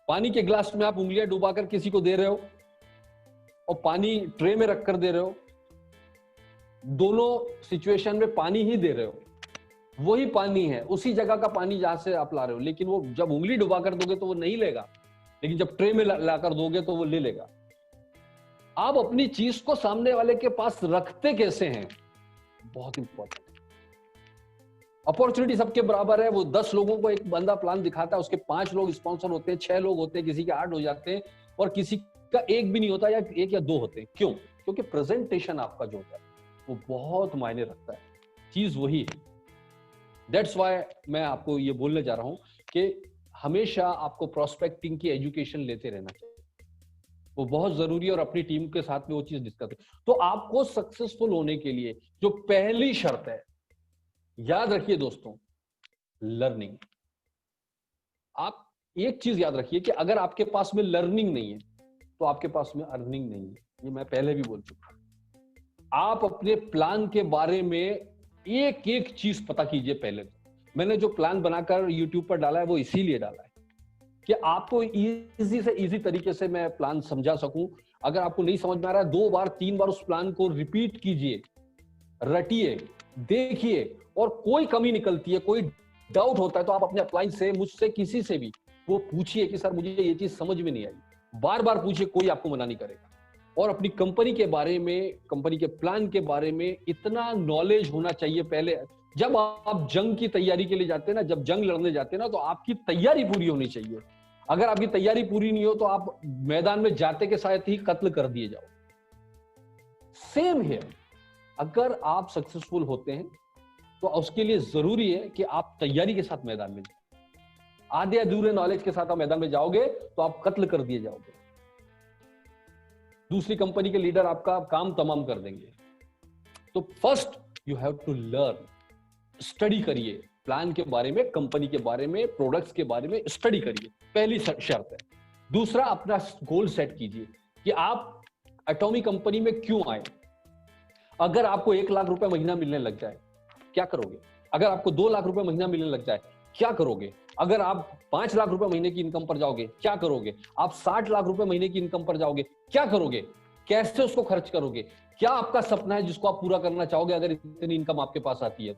[SPEAKER 2] पानी के ग्लास में आप उंगलियां डुबाकर किसी को दे रहे हो और पानी ट्रे में रखकर दे रहे हो, दोनों सिचुएशन में पानी ही दे रहे हो, वही पानी है, उसी जगह का पानी जहां से आप ला रहे हो, लेकिन वो जब उंगली डुबाकर दोगे तो वो नहीं लेगा, लेकिन जब ट्रे में लाकर दोगे तो वो ले लेगा। आप अपनी चीज को सामने वाले के पास रखते कैसे हैं, बहुत इंपॉर्टेंट। अपॉर्चुनिटी सबके बराबर है, वो 10 लोगों को एक बंदा प्लान दिखाता है, उसके 5 लोग स्पॉन्सर होते हैं, 6 लोग होते हैं, किसी के 8 हो जाते हैं, और किसी का 1 भी नहीं होता, या 1 या 2 होते हैं। क्यों? क्योंकि प्रेजेंटेशन आपका जो होता है वो बहुत मायने रखता है, चीज वही है। दैट्स वाई मैं आपको ये बोलने जा रहा हूं कि हमेशा आपको प्रोस्पेक्टिंग की एजुकेशन लेते रहना चाहिए, वो बहुत जरूरी है, और अपनी टीम के साथ में वो चीज डिस्कस करें। तो आपको सक्सेसफुल होने के लिए जो पहली शर्त है, याद रखिए दोस्तों, लर्निंग। आप एक चीज याद रखिए कि अगर आपके पास में लर्निंग नहीं है तो आपके पास में अर्निंग नहीं है। ये मैं पहले भी बोल चुका। आप अपने प्लान के बारे में एक एक चीज पता कीजिए पहले। मैंने जो प्लान बनाकर YouTube पर डाला है वो इसीलिए डाला है कि आपको इजी से इजी तरीके से मैं प्लान समझा सकूं। अगर आपको नहीं समझ में आ रहा है, 2 बार 3 बार उस प्लान को रिपीट कीजिए, रटिए, देखिए, और कोई कमी निकलती है, कोई डाउट होता है तो आप अपने अपलाइन से, मुझसे, किसी से भी वो पूछिए कि सर मुझे ये चीज समझ में नहीं आई। बार बार पूछिए, कोई आपको मना नहीं करेगा। और अपनी कंपनी के बारे में, कंपनी के प्लान के बारे में इतना नॉलेज होना चाहिए पहले। जब आप जंग की तैयारी के लिए जाते हैं ना, जब जंग लड़ने जाते हैं ना, तो आपकी तैयारी पूरी होनी चाहिए। अगर आपकी तैयारी पूरी नहीं हो तो आप मैदान में जाते के साथ ही कत्ल कर दिए जाओ। सेम है, अगर आप सक्सेसफुल होते हैं तो उसके लिए जरूरी है कि आप तैयारी के साथ मैदान में जाओ। आधे अधूरे नॉलेज के साथ आप मैदान में जाओगे तो आप कत्ल कर दिए जाओगे, दूसरी कंपनी के लीडर आपका काम तमाम कर देंगे। तो first you have to learn, study करिए प्लान के बारे में, कंपनी के बारे में, प्रोडक्ट्स के बारे में स्टडी करिए, पहली शर्त है। दूसरा, अपना गोल सेट कीजिए कि आप एटॉमिक कंपनी में क्यों आए। अगर आपको 1 लाख रुपए महीना मिलने लग जाए, क्या करोगे? अगर आपको 2 लाख रुपए महीना मिलने लग जाए, क्या करोगे? अगर आप 5 लाख रुपए महीने की इनकम पर जाओगे, क्या करोगे? आप 60 लाख रुपए महीने की इनकम पर जाओगे, क्या करोगे? कैसे उसको खर्च करोगे? क्या आपका सपना है जिसको आप पूरा करना चाहोगे अगर इतनी इनकम आपके पास आती है?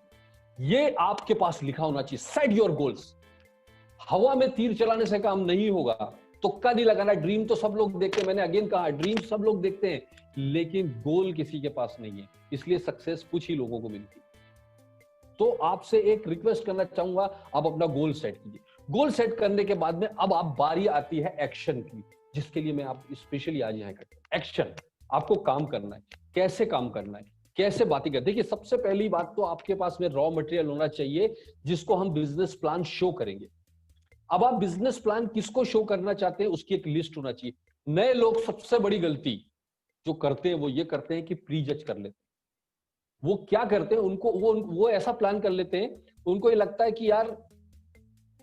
[SPEAKER 2] ये आपके पास लिखा होना चाहिए। Set your goals. हवा में तीर चलाने से काम नहीं होगा, तुक्का नहीं लगाना। ड्रीम तो सब लोग देखते हैं, मैंने अगेन कहा, ड्रीम सब लोग देखते हैं, लेकिन गोल किसी के पास नहीं है, इसलिए सक्सेस कुछ ही लोगों को मिलती है। तो आपसे एक रिक्वेस्ट करना चाहूंगा, आप अपना गोल सेट कीजिए। गोल सेट करने के बाद में अब आप बारी आती है एक्शन की, जिसके लिए मैं आप स्पेशली आज यहाँ करता हूं। एक्शन, आपको काम करना है। कैसे काम करना है, कैसे बातें करते? देखिए, सबसे पहली बात तो आपके पास में रॉ मटेरियल होना चाहिए जिसको हम बिजनेस प्लान शो करेंगे। अब आप बिजनेस प्लान किसको शो करना चाहते हैं उसकी एक लिस्ट होना चाहिए। नए लोग सबसे बड़ी गलती जो करते हैं वो ये करते हैं कि प्री जज कर लेते हैं। वो क्या करते हैं, उनको वो ऐसा प्लान कर लेते हैं, उनको ये लगता है कि यार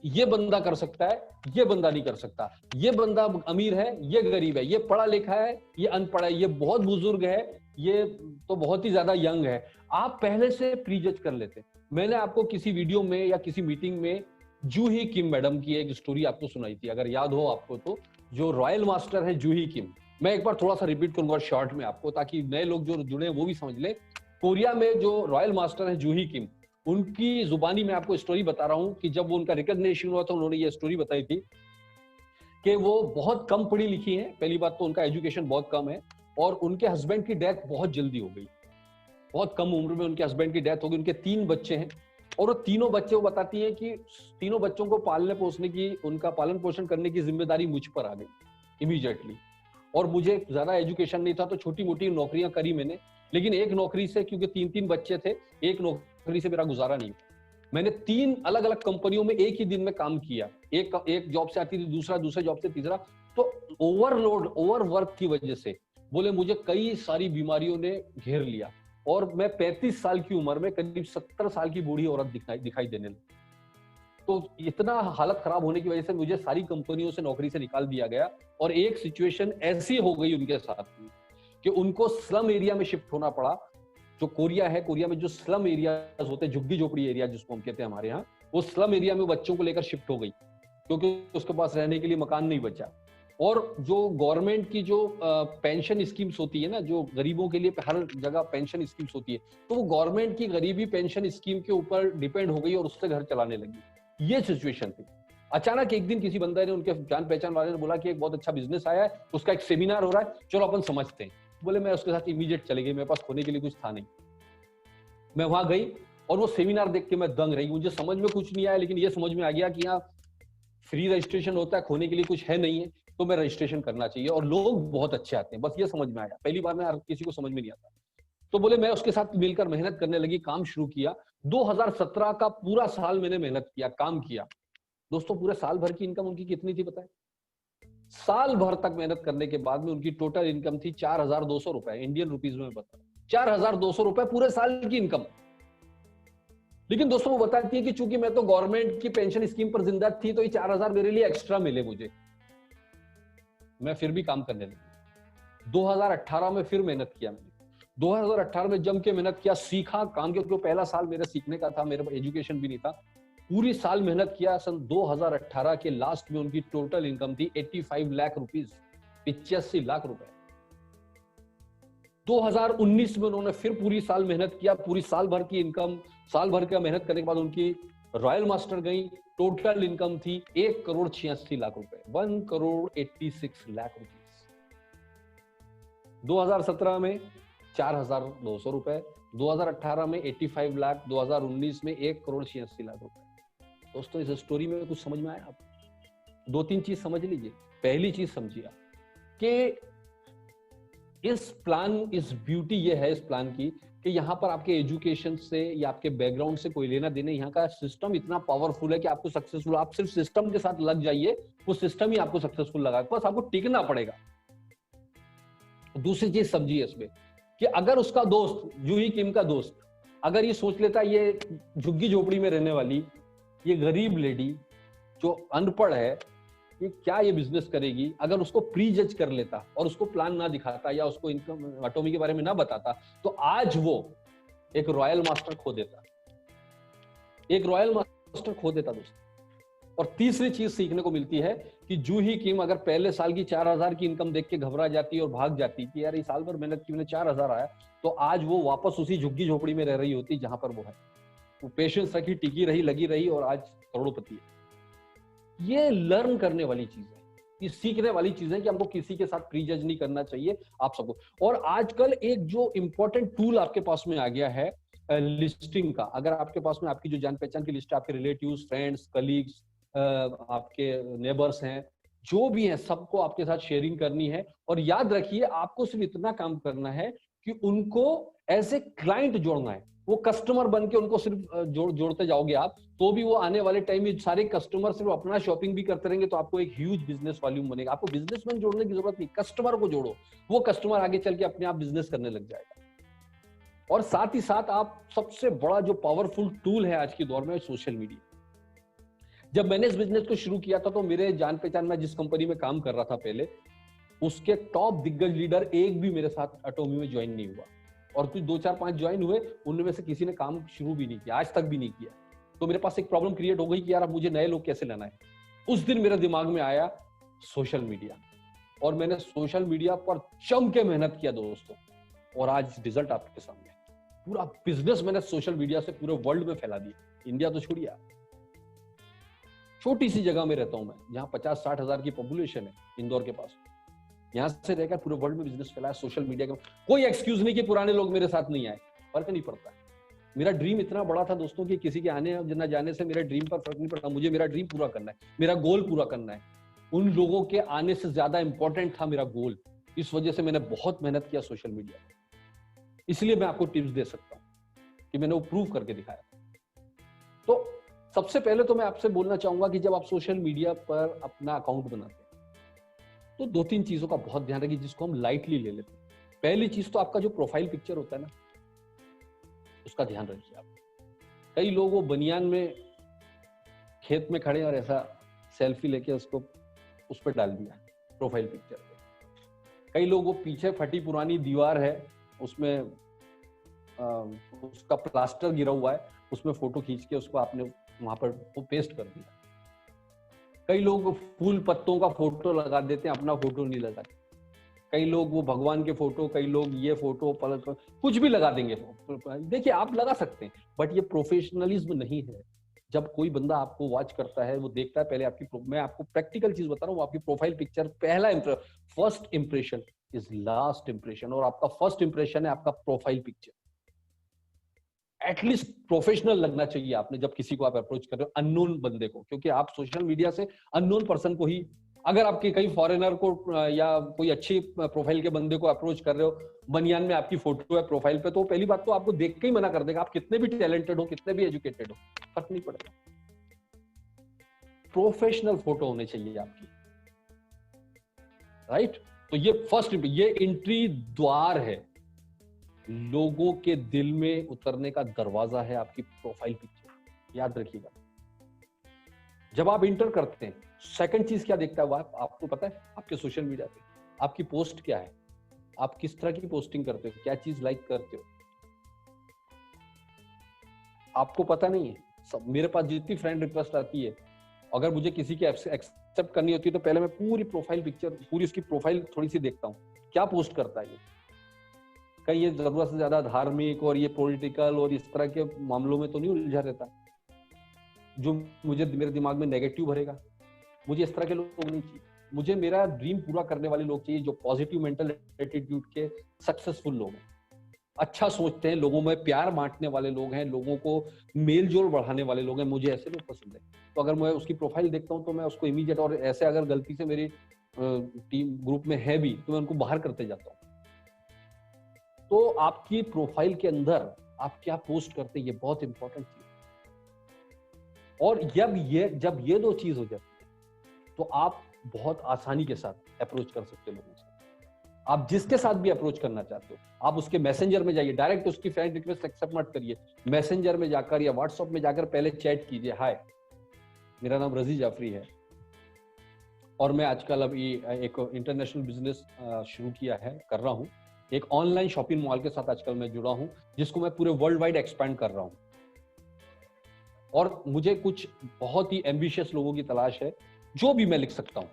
[SPEAKER 2] ये बंदा कर सकता है, ये बंदा नहीं कर सकता, ये बंदा अमीर है, ये गरीब है, ये पढ़ा लिखा है, ये अनपढ़ है, ये बहुत बुजुर्ग है, ये तो बहुत ही ज्यादा यंग है। आप पहले से प्री जज कर लेते हैं। मैंने आपको किसी वीडियो में या किसी मीटिंग में जूही किम मैडम की एक स्टोरी आपको सुनाई थी, अगर याद हो आपको तो, जो रॉयल मास्टर है जूही किम। मैं एक बार थोड़ा सा रिपीट करूंगा शॉर्ट में आपको, ताकि नए लोग जो जुड़े हैं वो भी समझ ले। कोरिया में जो रॉयल मास्टर है जूही किम, उनकी जुबानी में आपको स्टोरी बता रहा हूं कि जब वो उनका रिकॉग्निशन हुआ तो उन्होंने ये स्टोरी बताई थी कि वो बहुत कम पढ़ी लिखी हैं। पहली बात तो उनका एजुकेशन बहुत कम है, और उनके हस्बैंड की डेथ बहुत जल्दी हो गई, बहुत कम उम्र में उनके हस्बैंड की डेथ हो गई। उनके 3 बच्चे हैं, और वो तीनों बच्चे, वो बताती हैं कि तीनों बच्चों को पालने पोसने की, उनका पालन पोषण करने की जिम्मेदारी मुझ पर आ गई इमीडिएटली। और मुझे ज्यादा एजुकेशन नहीं था तो छोटी मोटी नौकरियां करी मैंने, लेकिन एक नौकरी से, क्योंकि 3-3 बच्चे थे, एक नौकरी से मेरा गुजारा नहीं हुआ। मैंने 3 अलग अलग कंपनियों में एक ही दिन में काम किया। एक जॉब से आती थी, दूसरे जॉब से तीसरा। तो ओवरलोड, ओवरवर्क की वजह से बोले मुझे कई सारी बीमारियों ने घेर लिया, और मैं 35 साल की उम्र में करीब 70 साल की बूढ़ी औरत दिखाई देने लगी। तो इतना हालत खराब होने की वजह से मुझे सारी कंपनियों से नौकरी से निकाल दिया गया, और एक सिचुएशन ऐसी हो गई उनके साथ कि उनको स्लम एरिया में शिफ्ट होना पड़ा। जो कोरिया है, कोरिया में जो स्लम एरियाज होते हैं, झुग्गी झोपड़ी एरिया जिसको हम कहते हैं हमारे यहाँ, वो स्लम एरिया में बच्चों को लेकर शिफ्ट हो गई क्योंकि उसके पास रहने के लिए मकान नहीं बचा। और जो गवर्नमेंट की जो पेंशन स्कीम्स होती है ना, जो गरीबों के लिए हर जगह पेंशन स्कीम्स होती है, तो वो गवर्नमेंट की गरीबी पेंशन स्कीम के ऊपर डिपेंड हो गई और उससे घर चलाने लगी। ये सिचुएशन थी। अचानक एक दिन किसी बंदे ने, उनके जान पहचान वाले ने बोला कि एक बहुत अच्छा बिजनेस आया है, उसका एक सेमिनार हो रहा है, चलो अपन समझते हैं। बोले मैं उसके साथ इमीडिएट चले गई, मेरे पास खोने के लिए कुछ था नहीं। मैं वहां गई और वो सेमिनार देख के मैं दंग रही। मुझे समझ में कुछ नहीं आया, लेकिन ये समझ में आ गया कि यहाँ फ्री रजिस्ट्रेशन होता है, खोने के लिए कुछ है नहीं है, तो मैं रजिस्ट्रेशन करना चाहिए और लोग बहुत अच्छे आते हैं। बस ये समझ में आया, पहली बार में किसी को समझ में नहीं आता। तो बोले मैं उसके साथ मिलकर मेहनत करने लगी, काम शुरू किया। 2017 का पूरा साल मैंने मेहनत किया, काम किया। दोस्तों पूरे साल भर की इनकम उनकी कितनी थी पता है? साल भर तक मेहनत करने के बाद में उनकी टोटल इनकम थी 4200 रुपए, इंडियन रुपीज में बता, 4200 रुपए पूरे साल की इनकम। लेकिन दोस्तों वो बताती है कि चूंकि मैं तो गवर्नमेंट की पेंशन स्कीम पर जिंदा थी, तो ये 4000 मेरे लिए एक्स्ट्रा मिले मुझे। मैं फिर भी काम करने लगी। 2018 में फिर मेहनत किया मैंने। 2018 में जम के मेहनत किया, सीखा काम, क्योंकि पहला साल मेरा सीखने का था, मेरा एजुकेशन भी नहीं था। पूरी साल मेहनत किया। सन 2018 के लास्ट में उनकी टोटल इनकम थी 85 लाख रुपीज, 85 लाख रुपए। 2019 में उन्होंने फिर पूरी साल मेहनत किया, पूरी साल भर की इनकम, साल भर का मेहनत करने के बाद उनकी रॉयल मास्टर गई। टोटल इनकम थी 1,86,00,000 रुपए, 1,86,00,000 रुपीज। 2017 में 4,200 रुपए, 2018 में 85 लाख, 2019 में 1,86,00,000 रुपए। दोस्तों इस स्टोरी में कुछ समझ में आया आपको? 2-3 चीज समझ लीजिए। पहली चीज समझिए कि इस प्लान, इस ब्यूटी ये है इस प्लान की कि यहाँ पर आपके एजुकेशन से या आपके बैकग्राउंड से कोई लेना देना, यहाँ का सिस्टम इतना पावरफुल है कि आपको सक्सेसफुल, आप सिर्फ सिस्टम के साथ लग जाइए, वो सिस्टम ही आपको सक्सेसफुल लगा, बस आपको टिकना पड़ेगा। दूसरी चीज समझिए इसमें कि अगर उसका दोस्त, जूही किम का दोस्त, अगर ये सोच लेता ये झुग्गी झोपड़ी में रहने वाली ये गरीब लेडी जो अनपढ़ है, ये क्या ये बिजनेस करेगी, अगर उसको प्री जज कर लेता और उसको प्लान ना दिखाता या उसको इनकम एटॉमी के बारे में ना बताता, तो आज वो एक रॉयल मास्टर खो देता, एक रॉयल मास्टर खो देता दोस्तों। और तीसरी चीज सीखने को मिलती है कि जूही किम अगर पहले साल की 4000 की इनकम देख के घबरा जाती और भाग जाती कि यार ये साल भर मेहनत की मैंने 4000 आया, तो आज वो वापस उसी झुग्गी झोपड़ी में रह रही होती जहां पर वो है। वो पेशेंस रखी, टिकी रही, लगी रही और आज करोड़पति है। ये लर्न करने वाली चीज है, ये सीखने वाली चीज है कि हमको किसी के साथ प्री जज नहीं करना चाहिए आप सबको। और आजकल एक जो इंपॉर्टेंट टूल आपके पास में आ गया है लिस्टिंग का। अगर आपके पास में आपकी जो जान पहचान की लिस्ट है, आपके रिलेटिव्स, फ्रेंड्स, कलीग्स, आपके नेबर्स हैं, जो भी हैं, सबको आपके साथ शेयरिंग करनी है। और याद रखिए आपको सिर्फ इतना काम करना है कि उनको एज ए क्लाइंट जोड़ना है। वो कस्टमर बन के उनको सिर्फ जोड़ते जाओगे आप, तो भी वो आने वाले टाइम में सारे कस्टमर सिर्फ अपना शॉपिंग भी करते रहेंगे, तो आपको एक ह्यूज बिजनेस वॉल्यूम बनेगा। आपको बिजनेसमैन जोड़ने की जरूरत नहीं, कस्टमर को जोड़ो, वो कस्टमर आगे चल के अपने आप बिजनेस करने लग जाएगा। और साथ ही साथ आप सबसे बड़ा जो पावरफुल टूल है आज के दौर में, सोशल मीडिया। जब मैंने इस बिजनेस को शुरू किया था तो मेरे जान पहचान में जिस कंपनी में काम कर रहा था पहले, उसके टॉप दिग्गज लीडर एक भी मेरे साथ एटॉमी में ज्वाइन नहीं हुआ। और कुछ 2-4-5 ज्वाइन हुए, उनमें से किसी ने काम शुरू भी नहीं किया, आज तक भी नहीं किया। तो मेरे पास एक प्रॉब्लम क्रिएट हो गई कि यार अब मुझे नए लोग कैसे लाना है। उस दिन मेरे दिमाग में आया सोशल मीडिया, और मैंने सोशल मीडिया पर जम के मेहनत किया दोस्तों, और आज रिजल्ट आपके सामने। पूरा बिजनेस मैंने सोशल मीडिया से पूरे वर्ल्ड में फैला दिया, इंडिया तो छोड़िए। छोटी सी जगह में रहता हूं मैं, जहां 50-60 हजार की पॉपुलेशन है, इंदौर के पास। यहां से रहकर पूरे वर्ल्ड में बिजनेस फैलाया सोशल मीडिया का। कोई एक्सक्यूज नहीं कि पुराने लोग मेरे साथ नहीं आए, फर्क नहीं पड़ता। मेरा ड्रीम इतना बड़ा था दोस्तों कि किसी के आने न जाने से मेरे ड्रीम पर फर्क नहीं पड़ता। मुझे मेरा ड्रीम पूरा करना है, मेरा गोल पूरा करना है। उन लोगों के आने से ज्यादा इंपॉर्टेंट था मेरा गोल। इस वजह से मैंने बहुत मेहनत किया सोशल मीडिया पर। इसलिए मैं आपको टिप्स दे सकता हूं कि मैंने वो प्रूव करके दिखाया। तो सबसे पहले तो मैं आपसे बोलना चाहूंगा कि जब आप सोशल मीडिया पर अपना अकाउंट बनाते हैं तो 2-3 चीजों का बहुत ध्यान रखिए, जिसको हम लाइटली ले लेते हैं। पहली चीज तो आपका जो प्रोफाइल पिक्चर होता है ना, उसका ध्यान रखिए आप। कई लोग वो बनियान में खेत में खड़े और ऐसा सेल्फी लेके उसको उस पर डाल दिया प्रोफाइल पिक्चर पे। कई लोग वो पीछे फटी पुरानी दीवार है, उसमें उसका प्लास्टर गिरा हुआ है, उसमें फोटो खींच के उसको आपने वहां पर वो पेस्ट कर दिया। कई लोग फूल पत्तों का फोटो लगा देते हैं, अपना फोटो नहीं लगाते। कई लोग वो भगवान के फोटो, कई लोग ये फोटो कुछ भी लगा देंगे। देखिए आप लगा सकते हैं, बट ये प्रोफेशनलिज्म नहीं है। जब कोई बंदा आपको वॉच करता है, वो देखता है पहले आपकी, मैं आपको प्रैक्टिकल चीज बता रहा हूँ, आपकी प्रोफाइल पिक्चर पहला first impression is last impression, और आपका फर्स्ट इंप्रेशन है आपका प्रोफाइल पिक्चर। एटलीस्ट प्रोफेशनल लगना चाहिए आपने जब किसी को आप अप्रोच कर रहे हो, अननोन बंदे को, क्योंकि आप सोशल मीडिया से अननोन पर्सन को ही, अगर आपके कई फॉरेनर को या कोई अच्छी प्रोफाइल के बंदे को अप्रोच कर रहे हो, बनियान में आपकी फोटो है प्रोफाइल पे, तो पहली बात तो आपको देख के ही मना कर देगा, आप कितने भी टैलेंटेड हो, कितने भी एजुकेटेड हो, फर्क नहीं पड़ेगा। प्रोफेशनल फोटो होने चाहिए आपकी, राइट? तो ये फर्स्ट, ये एंट्री द्वार है, लोगों के दिल में उतरने का दरवाजा है आपकी प्रोफाइल पिक्चर, याद रखिएगा। जब आप इंटर करते हैं, सेकंड चीज क्या देखता है वो आपको पता है? आपके सोशल मीडिया पे आपकी पोस्ट क्या है, आप किस तरह की पोस्टिंग करते हो, क्या चीज लाइक करते हो, आपको पता नहीं है। सब मेरे पास जितनी फ्रेंड रिक्वेस्ट आती है, अगर मुझे किसी की एक्सेप्ट करनी होती है तो पहले मैं पूरी प्रोफाइल पिक्चर, पूरी उसकी प्रोफाइल थोड़ी सी देखता हूँ, क्या पोस्ट करता है ये, कहीं ये जरूरत से ज्यादा धार्मिक और ये पॉलिटिकल और इस तरह के मामलों में तो नहीं उलझा रहता, जो मुझे मेरे दिमाग में नेगेटिव भरेगा। मुझे इस तरह के लोग नहीं चाहिए, मुझे मेरा ड्रीम पूरा करने वाले लोग चाहिए, जो पॉजिटिव मेंटल एटीट्यूड के सक्सेसफुल लोग हैं, अच्छा सोचते हैं, लोगों में प्यार बांटने वाले लोग हैं, लोगों को मेल जोल बढ़ाने वाले लोग हैं, मुझे ऐसे लोग पसंद है। तो अगर मैं उसकी प्रोफाइल देखता हूँ तो मैं उसको इमीडिएट, और ऐसे अगर गलती से मेरी टीम ग्रुप में है भी तो मैं उनको बाहर करते जाता हूँ। तो आपकी प्रोफाइल के अंदर आप क्या पोस्ट करते हैं, ये बहुत इंपॉर्टेंट चीज। और जब ये दो चीज हो जाती है तो आप बहुत आसानी के साथ अप्रोच कर सकते हो लोगों से। आप जिसके साथ भी अप्रोच करना चाहते हो, आप उसके मैसेंजर में जाइए, डायरेक्ट उसकी फ्रेंड रिक्वेस्ट एक्सेप्ट मत करिए, मैसेंजर में जाकर या व्हाट्सएप में जाकर पहले चैट कीजिए, हाय मेरा नाम रजी जाफरी है और मैं आजकल अभी एक इंटरनेशनल बिजनेस शुरू किया है, कर रहा हूँ, एक ऑनलाइन शॉपिंग मॉल के साथ आजकल मैं जुड़ा हूँ, जिसको मैं पूरे वर्ल्ड वाइड एक्सपैंड कर रहा हूँ, और मुझे कुछ बहुत ही एम्बिशियस लोगों की तलाश है, जो भी मैं लिख सकता हूँ,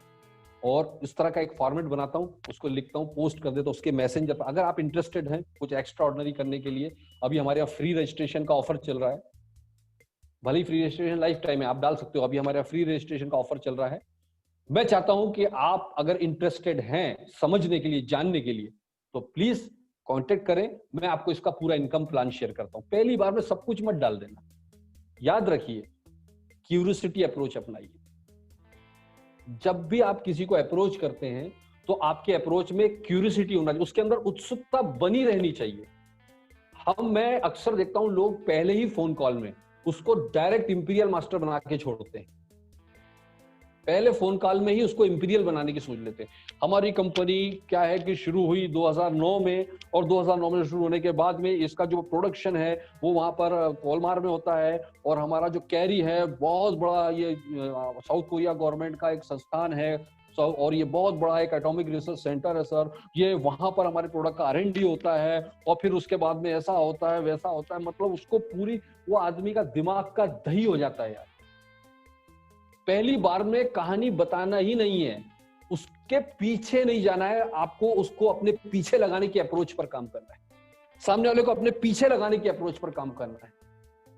[SPEAKER 2] और इस तरह का एक फॉर्मेट बनाता हूँ, उसको लिखता हूँ, पोस्ट कर देता हूँ उसके मैसेंजर पर। अगर आप इंटरेस्टेड हैं कुछ एक्स्ट्रा ऑर्डिनरी करने के लिए, अभी हमारे यहाँ फ्री रजिस्ट्रेशन का ऑफर चल रहा है, भले ही फ्री रजिस्ट्रेशन लाइफ टाइम है, आप डाल सकते हो, अभी हमारे यहाँ फ्री रजिस्ट्रेशन का ऑफर चल रहा है। मैं चाहता हूं कि आप अगर इंटरेस्टेड हैं समझने के लिए, जानने के लिए, तो प्लीज कांटेक्ट करें, मैं आपको इसका पूरा इनकम प्लान शेयर करता हूं। पहली बार में सब कुछ मत डाल देना, याद रखिए क्यूरियोसिटी अप्रोच अपनाइए। जब भी आप किसी को अप्रोच करते हैं तो आपके अप्रोच में क्यूरियोसिटी होना चाहिए, उसके अंदर उत्सुकता बनी रहनी चाहिए। मैं अक्सर देखता हूं लोग पहले ही फोन कॉल में उसको डायरेक्ट इंपीरियल मास्टर बना के छोड़ते हैं, पहले फोन कॉल में ही उसको इंपीरियल बनाने की सोच लेते हैं। हमारी कंपनी क्या है कि शुरू हुई 2009 में, और 2009 में शुरू होने के बाद में इसका जो प्रोडक्शन है वो वहां पर कोलमार में होता है, और हमारा जो कैरी है बहुत बड़ा, ये साउथ कोरिया गवर्नमेंट का एक संस्थान है, और ये बहुत बड़ा एक एटॉमिक रिसर्च सेंटर है सर, ये वहां पर हमारे प्रोडक्ट का R&D होता है, और फिर उसके बाद में ऐसा होता है वैसा होता है। मतलब उसको पूरी, वो आदमी का दिमाग का दही हो जाता है यार। पहली बार में कहानी बताना ही नहीं है, उसके पीछे नहीं जाना है आपको, उसको अपने पीछे लगाने की अप्रोच पर काम करना है, सामने वाले को अपने पीछे लगाने की अप्रोच पर काम करना है,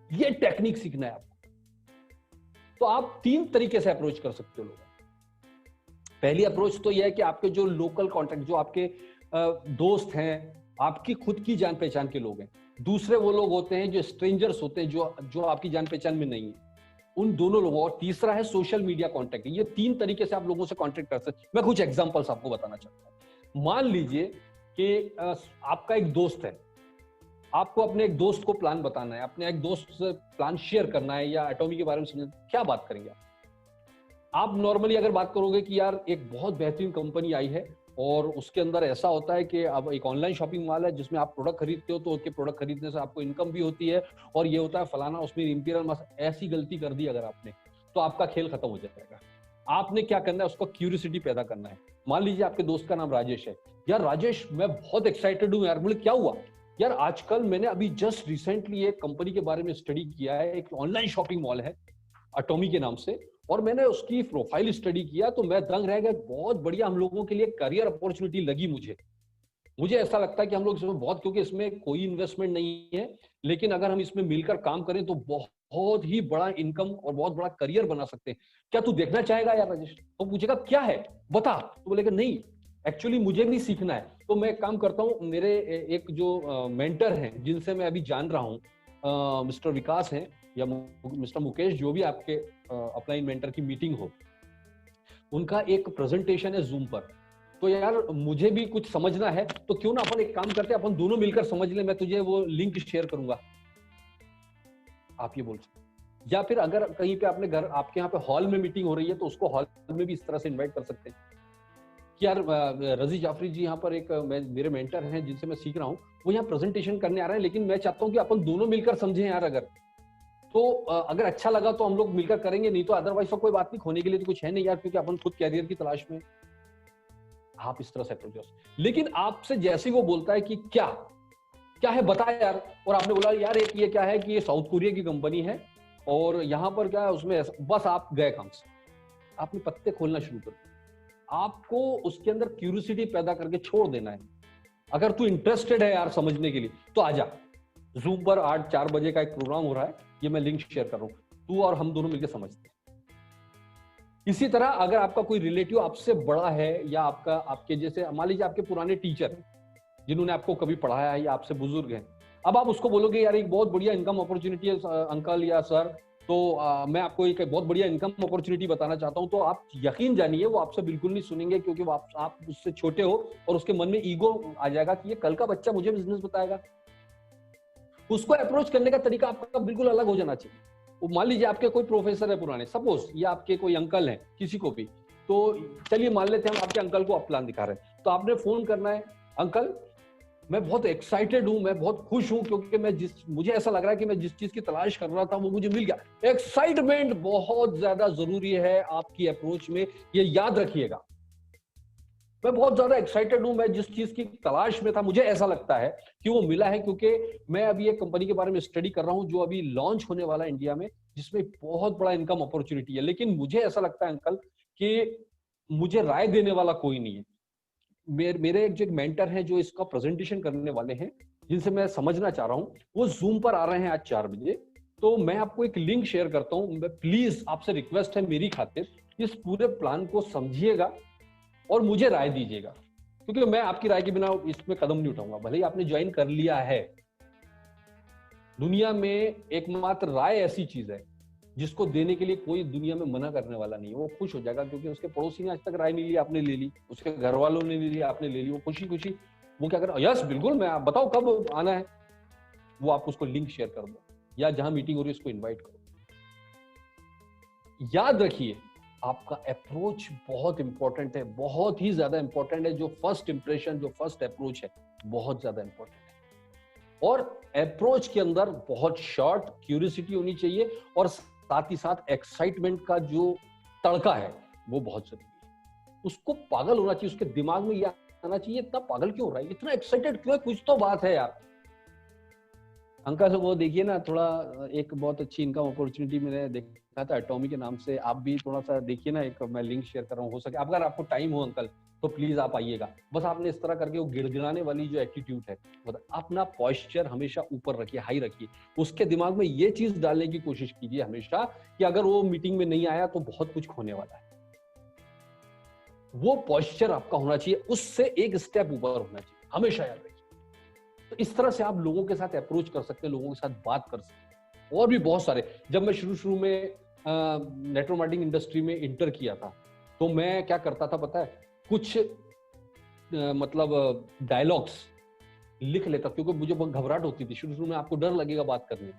[SPEAKER 2] ये टेक्निक सीखना है आपको। तो आप 3 तरीके से अप्रोच कर सकते हो लोगों। पहली अप्रोच तो यह है कि आपके जो लोकल कॉन्टैक्ट, जो आपके दोस्त हैं, आपकी खुद की जान पहचान के लोग हैं। दूसरे वो लोग होते हैं जो स्ट्रेंजर्स होते हैं, जो आपकी जान पहचान में नहीं है, उन दोनों लोगों। और तीसरा है सोशल मीडिया कांटेक्ट। ये 3 तरीके से आप लोगों से कांटेक्ट कर सकते हैं। मैं कुछ एग्जांपल्स आपको बताना चाहता हूं। मान लीजिए कि आपका एक दोस्त है, आपको अपने एक दोस्त को प्लान बताना है, अपने एक दोस्त से प्लान शेयर करना है, या एटॉमी के बारे में समझना, क्या बात करेंगे आप नॉर्मली अगर बात करोगे कि यार एक बहुत बेहतरीन कंपनी आई है और उसके अंदर ऐसा होता है कि अब एक ऑनलाइन शॉपिंग मॉल है जिसमें आप प्रोडक्ट खरीदते हो, तो उसके प्रोडक्ट खरीदने से आपको इनकम भी होती है, और ये होता है फलाना, उसमें इंपीरियल मास्टर। ऐसी गलती कर दी अगर आपने, तो आपका खेल खत्म हो जाएगा। आपने क्या करना है, उसको क्यूरियोसिटी पैदा करना है। मान लीजिए आपके दोस्त का नाम राजेश है, यार राजेश मैं बहुत एक्साइटेड हूँ यार, बोले क्या हुआ, यार आजकल मैंने अभी जस्ट रिसेंटली एक कंपनी के बारे में स्टडी किया है, एक ऑनलाइन शॉपिंग मॉल है अटोमी के नाम से, और मैंने उसकी प्रोफाइल स्टडी किया तो मैं दंग रह गया। बहुत बढ़िया हम लोगों के लिए करियर अपॉर्चुनिटी लगी मुझे ऐसा लगता है कि हम लोग इसमें बहुत, क्योंकि इसमें कोई इन्वेस्टमेंट नहीं है, लेकिन अगर हम इसमें मिलकर काम करें तो बहुत ही बड़ा इनकम और बहुत बड़ा करियर बना सकते हैं। क्या तू देखना चाहेगा यार राजेश? तो पूछेगा क्या है बता, तो बोलेगा नहीं एक्चुअली मुझे भी सीखना है। तो मैं काम करता हूँ, मेरे एक जो मेंटर हैं जिनसे मैं अभी जान रहा हूँ, मिस्टर विकास हैं या मिस्टर मुकेश, जो भी आपके अपलाइन मेंटर की मीटिंग हो, उनका एक प्रेजेंटेशन है जूम पर। तो यार मुझे भी कुछ समझना है, तो क्यों ना अपन एक काम करते हैं, अपन दोनों मिलकर समझ ले, मैं तुझे वो लिंक शेयर करूंगा, आप ये बोल सकते। या फिर अगर कहीं पे अपने घर, आपके यहाँ पे हॉल में मीटिंग हो रही है, तो उसको हॉल में भी इस तरह से इन्वाइट कर सकते हैं कि यार रजी जाफरी जी यहाँ पर एक मेरे मेंटर हैं जिनसे मैं सीख रहा हूँ, वो यहाँ प्रेजेंटेशन करने आ रहे हैं, लेकिन मैं चाहता हूँ कि अपन दोनों मिलकर समझें यार। अगर तो अगर अच्छा लगा तो हम लोग मिलकर करेंगे, नहीं तो अदरवाइज तो कोई बात नहीं, खोने के लिए तो कुछ है नहीं यार, क्योंकि अपन खुद कैरियर की तलाश में। आप इस तरह से अप्रोच कर, लेकिन आपसे जैसे वो बोलता है कि क्या है बता यार, और आपने बोला यार एक ये क्या है कि ये साउथ कोरिया की कंपनी है और यहाँ पर क्या है उसमें, बस आप गए काम से, आपने पत्ते खोलना शुरू कर दिया। आपको उसके अंदर क्यूरियोसिटी पैदा करके छोड़ देना है। अगर तू इंटरेस्टेड है यार समझने के लिए तो आजा, जूम पर 8-4 बजे का एक प्रोग्राम हो रहा है, ये मैं लिंक शेयर कर रहा हूँ, तू और हम दोनों मिलकर समझते हैं। इसी तरह अगर आपका कोई रिलेटिव आपसे बड़ा है या आपके जैसे मान लीजिए आपके पुराने टीचर जिन्होंने आपको कभी पढ़ाया है या आपसे बुजुर्ग हैं, अब आप उसको बोलोगे यार एक बहुत बढ़िया इनकम अपॉर्चुनिटी है अंकल या सर, तो मैं आपको एक बहुत बढ़िया इनकम अपॉर्चुनिटी बताना चाहता हूं, तो आप यकीन जानिए वो आपसे बिल्कुल नहीं सुनेंगे, क्योंकि वो आप उससे छोटे हो और उसके मन में ईगो आ जाएगा कि ये कल का बच्चा मुझे बिजनेस बताएगा। उसको अप्रोच करने का तरीका आपका बिल्कुल अलग हो जाना चाहिए। वो मान लीजिए आपके कोई प्रोफेसर है पुराने, सपोज, या आपके कोई अंकल हैं, किसी को भी, तो चलिए मान लेते हैं हम आपके अंकल को आप प्लान दिखा रहे हैं, तो आपने फोन करना है, अंकल मैं बहुत एक्साइटेड हूं, मैं बहुत खुश हूं, क्योंकि मुझे ऐसा लग रहा है कि मैं जिस चीज की तलाश कर रहा था वो मुझे मिल गया। एक्साइटमेंट बहुत ज्यादा जरूरी है आपकी अप्रोच में, ये याद रखिएगा। मैं बहुत ज्यादा एक्साइटेड हूं, मैं जिस चीज की तलाश में था मुझे ऐसा लगता है कि वो मिला है, क्योंकि मैं अभी एक कंपनी के बारे में स्टडी कर रहा हूं जो अभी लॉन्च होने वाला है इंडिया में, जिसमें बहुत बड़ा इनकम अपॉर्चुनिटी है। लेकिन मुझे ऐसा लगता है अंकल कि मुझे राय देने वाला कोई नहीं है। मेरे एक मेंटर हैं जो इसका प्रेजेंटेशन करने वाले हैं, जिनसे मैं समझना चाह रहा हूं, वो जूम पर आ रहे हैं आज 4 बजे। तो मैं आपको एक लिंक शेयर करता हूं, प्लीज आपसे रिक्वेस्ट है मेरी खातिर, इस पूरे प्लान को समझिएगा और मुझे राय दीजिएगा, क्योंकि मैं आपकी राय के बिना इसमें कदम नहीं उठाऊंगा। भले ही आपने ज्वाइन कर लिया है, दुनिया में एकमात्र राय ऐसी चीज है जिसको देने के लिए कोई दुनिया में मना करने वाला नहीं है। वो खुश हो जाएगा क्योंकि उसके पड़ोसी ने आज तक राय नहीं ली, आपने ले ली, उसके घर वालों ने ले ली, आपने ले ली, वो खुशी खुशी वो क्या कर, यस बिल्कुल, मैं आप बताओ कब आना है, वो आप उसको लिंक शेयर कर दो या जहां मीटिंग हो रही है उसको इन्वाइट करो। याद रखिए आपका अप्रोच बहुत इंपॉर्टेंट है, बहुत ही ज्यादा इंपॉर्टेंट है। जो फर्स्ट इंप्रेशन, जो फर्स्ट अप्रोच है, बहुत ज्यादा इंपॉर्टेंट है। और अप्रोच के अंदर बहुत शॉर्ट क्यूरियोसिटी होनी चाहिए और साथ ही साथ एक्साइटमेंट का जो तड़का है वो बहुत जरूरी है। उसको पागल होना चाहिए, उसके दिमाग में यह आना चाहिए इतना पागल क्यों हो रहा है, इतना एक्साइटेड क्यों है, कुछ तो बात है यार। अंकल वो देखिए ना, थोड़ा एक बहुत अच्छी इनकम अपॉर्चुनिटी मैंने देखा था अटोमी के नाम से, आप भी थोड़ा सा देखिए ना, एक मैं लिंक शेयर कर रहा हूँ, हो सके अगर आपको टाइम हो अंकल तो प्लीज आप आइएगा। बस आपने इस तरह करके वो गिड़गिड़ाने वाली जो एटीट्यूड है, अपना पॉस्चर हमेशा ऊपर रखिए, हाई रखिए। उसके दिमाग में ये चीज डालने की कोशिश कीजिए हमेशा कि अगर वो मीटिंग में नहीं आया तो बहुत कुछ खोने वाला है। वो पॉस्चर आपका होना चाहिए, उससे एक स्टेप ऊपर होना चाहिए, हमेशा याद रखिए। तो इस तरह से आप लोगों के साथ अप्रोच कर सकते हैं, लोगों के साथ बात कर सकते हैं। और भी बहुत सारे, जब मैं शुरू में नेटवर्क मार्केटिंग इंडस्ट्री में इंटर किया था तो मैं क्या करता था पता है, कुछ मतलब डायलॉग्स लिख लेता, क्योंकि मुझे बहुत घबराहट होती थी। शुरू में आपको डर लगेगा बात करने में,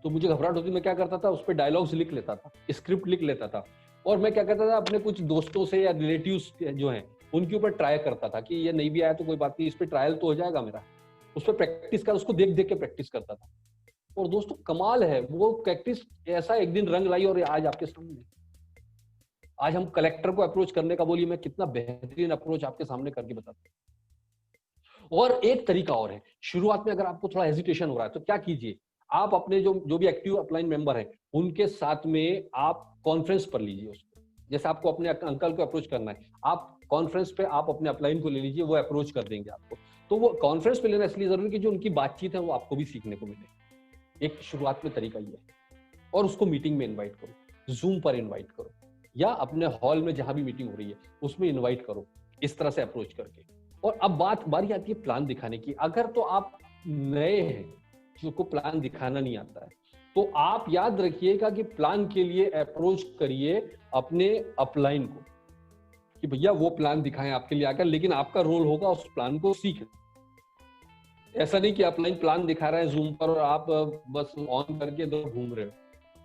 [SPEAKER 2] तो मुझे घबराहट होती, मैं क्या करता था उस पर डायलॉग्स लिख लेता था, स्क्रिप्ट लिख लेता था, और मैं क्या करता था अपने कुछ दोस्तों से या रिलेटिव्स जो हैं उनके ऊपर ट्राई करता था कि ये नहीं भी आया तो कोई बात नहीं, इस पर ट्रायल तो हो जाएगा मेरा, उस पर प्रैक्टिस कर, उसको देख देख के प्रैक्टिस करता था। और दोस्तों कमाल है, वो प्रैक्टिस ऐसा एक दिन रंग लाई और आज आपके सामने। आज हम कलेक्टर को अप्रोच करने का बोलिए, मैं कितना बेहतरीन अप्रोच आपके सामने करके बताता हूं। और एक तरीका और है, शुरुआत में अगर आपको थोड़ा हेजिटेशन हो रहा है तो क्या कीजिए, आप अपने जो भी एक्टिव अपलाइन मेंबर हैं उनके साथ में आप कॉन्फ्रेंस पर लीजिए उसको। जैसे आपको अपने अंकल को अप्रोच करना है, आप कॉन्फ्रेंस पे आप अपने अपलाइन को ले लीजिए, वो अप्रोच कर देंगे आपको। तो वो कॉन्फ्रेंस पे लेना इसलिए जरूरी है कि जो उनकी बातचीत है वो आपको भी सीखने को मिले। एक शुरुआत में तरीका ये है। और उसको मीटिंग में इनवाइट करो, जूम पर इनवाइट करो, या अपने हॉल में जहां भी मीटिंग हो रही है उसमें इनवाइट करो, इस तरह से अप्रोच करके। और अब बारी आती है प्लान दिखाने की। अगर तो आप नए हैं, जो को प्लान दिखाना नहीं आता है, तो आप याद रखिएगा कि प्लान के लिए अप्रोच करिए अपने अपलाइन को कि भैया वो प्लान दिखाएं आपके लिए आकर, लेकिन आपका रोल होगा उस प्लान को सीखना। ऐसा नहीं कि अपलाइन प्लान दिखा रहे हैं जूम पर और आप बस ऑन करके दो घूम रहे हो,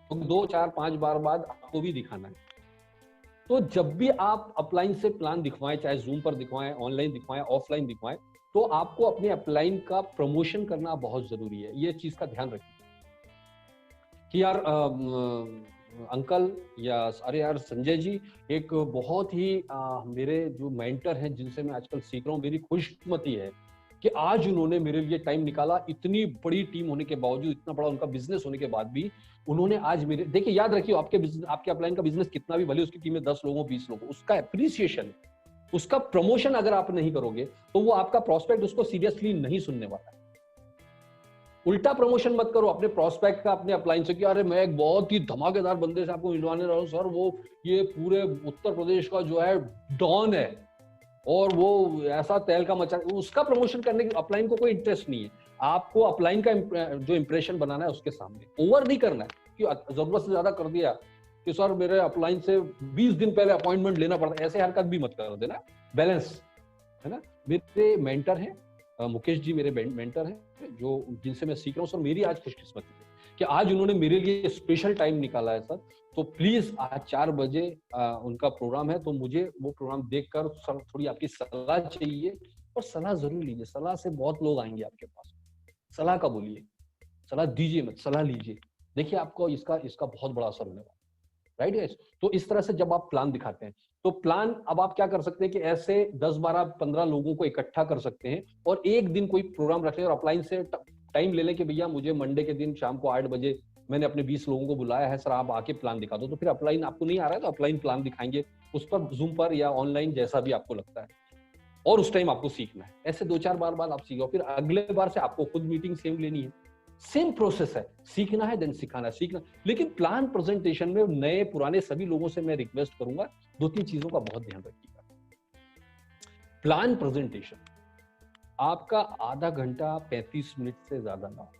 [SPEAKER 2] तो 2 4 5 बार बाद आपको भी दिखाना है। तो जब भी आप अपलाइन से प्लान दिखवाएं, चाहे जूम पर दिखवाएं, ऑनलाइन दिखवाएं, ऑफलाइन दिखवाएं, तो आपको अपने अपलाइन का प्रमोशन करना बहुत जरूरी है। ये चीज का ध्यान रखिए कि यार अंकल या अरे यार संजय जी, एक बहुत ही मेरे जो मेंटर हैं जिनसे मैं आजकल सीख रहा हूँ, मेरी खुशकिस्मती है कि आज उन्होंने मेरे लिए टाइम निकाला। इतनी बड़ी टीम होने के बावजूद, इतना बड़ा उनका बिजनेस होने के बाद भी उन्होंने आज मेरे, देखिए याद रखिए आपके अपलाइन का बिजनेस कितना भी, भले उसकी टीम में 10 लोगों 20 लोगों, उसका एप्रिसिएशन, उसका प्रमोशन अगर आप नहीं करोगे तो वो आपका प्रोस्पेक्ट उसको सीरियसली नहीं सुनने वाला है। उल्टा प्रमोशन मत करो अपने प्रोस्पेक्ट का, अपने अपलाइन से कि अरे मैं एक बहुत ही धमाकेदार बंदे से आपको मिलवाने रहा हूं सर, वो ये पूरे उत्तर प्रदेश का जो है डॉन है और वो ऐसा तेल का मचा। उसका प्रमोशन करने की अपलाइन को कोई इंटरेस्ट नहीं है। आपको अपलाइन का जो इंप्रेशन बनाना है उसके सामने, ओवर नहीं करना है कि जरूरत से ज्यादा कर दिया कि सर मेरे अपलाइन से 20 दिन पहले अपॉइंटमेंट लेना पड़ता है, ऐसे हरकत भी मत कर देना। बैलेंस है ना। मेरे मेंटर हैं मुकेश जी, मेरे मेंटर हैं जो जिनसे मैं सीख रहा हूँ सर। मेरी आज खुशकिस्मती है कि आज उन्होंने मेरे लिए स्पेशल टाइम निकाला है सर। तो प्लीज आज 4 बजे उनका प्रोग्राम है, तो मुझे वो प्रोग्राम देखकर सर थोड़ी आपकी सलाह चाहिए, और सलाह जरूर लीजिए। सलाह से बहुत लोग आएंगे आपके पास, सलाह का बोलिए, सलाह दीजिए मत, सलाह लीजिए। देखिए आपको इसका बहुत बड़ा असर होने वाला है। Right guys. तो इस तरह से जब आप प्लान दिखाते हैं, तो प्लान अब आप क्या कर सकते हैं कि ऐसे 10 12 15 लोगों को इकट्ठा कर सकते हैं और एक दिन कोई प्रोग्राम रख लें और अपलाइन से टाइम ले लें कि भैया मुझे मंडे के दिन शाम को 8 बजे मैंने अपने 20 लोगों को बुलाया है सर, आप आके प्लान दिखा दो। तो फिर अपलाइन आपको नहीं आ रहा है तो अपलाइन प्लान दिखाएंगे उस पर, जूम पर या ऑनलाइन, जैसा भी आपको लगता है। और उस टाइम आपको सीखना है। ऐसे 2 4 बार बाद आप सीखो, फिर अगले बार से आपको खुद मीटिंग सेम लेनी है। सेम प्रोसेस है, सीखना है देन सिखाना, सीखना। लेकिन प्लान प्रेजेंटेशन में नए पुराने सभी लोगों से मैं रिक्वेस्ट करूंगा 2-3 चीजों का बहुत ध्यान रखिएगा। प्लान प्रेजेंटेशन आपका आधा घंटा 35 मिनट से ज्यादा ना हो।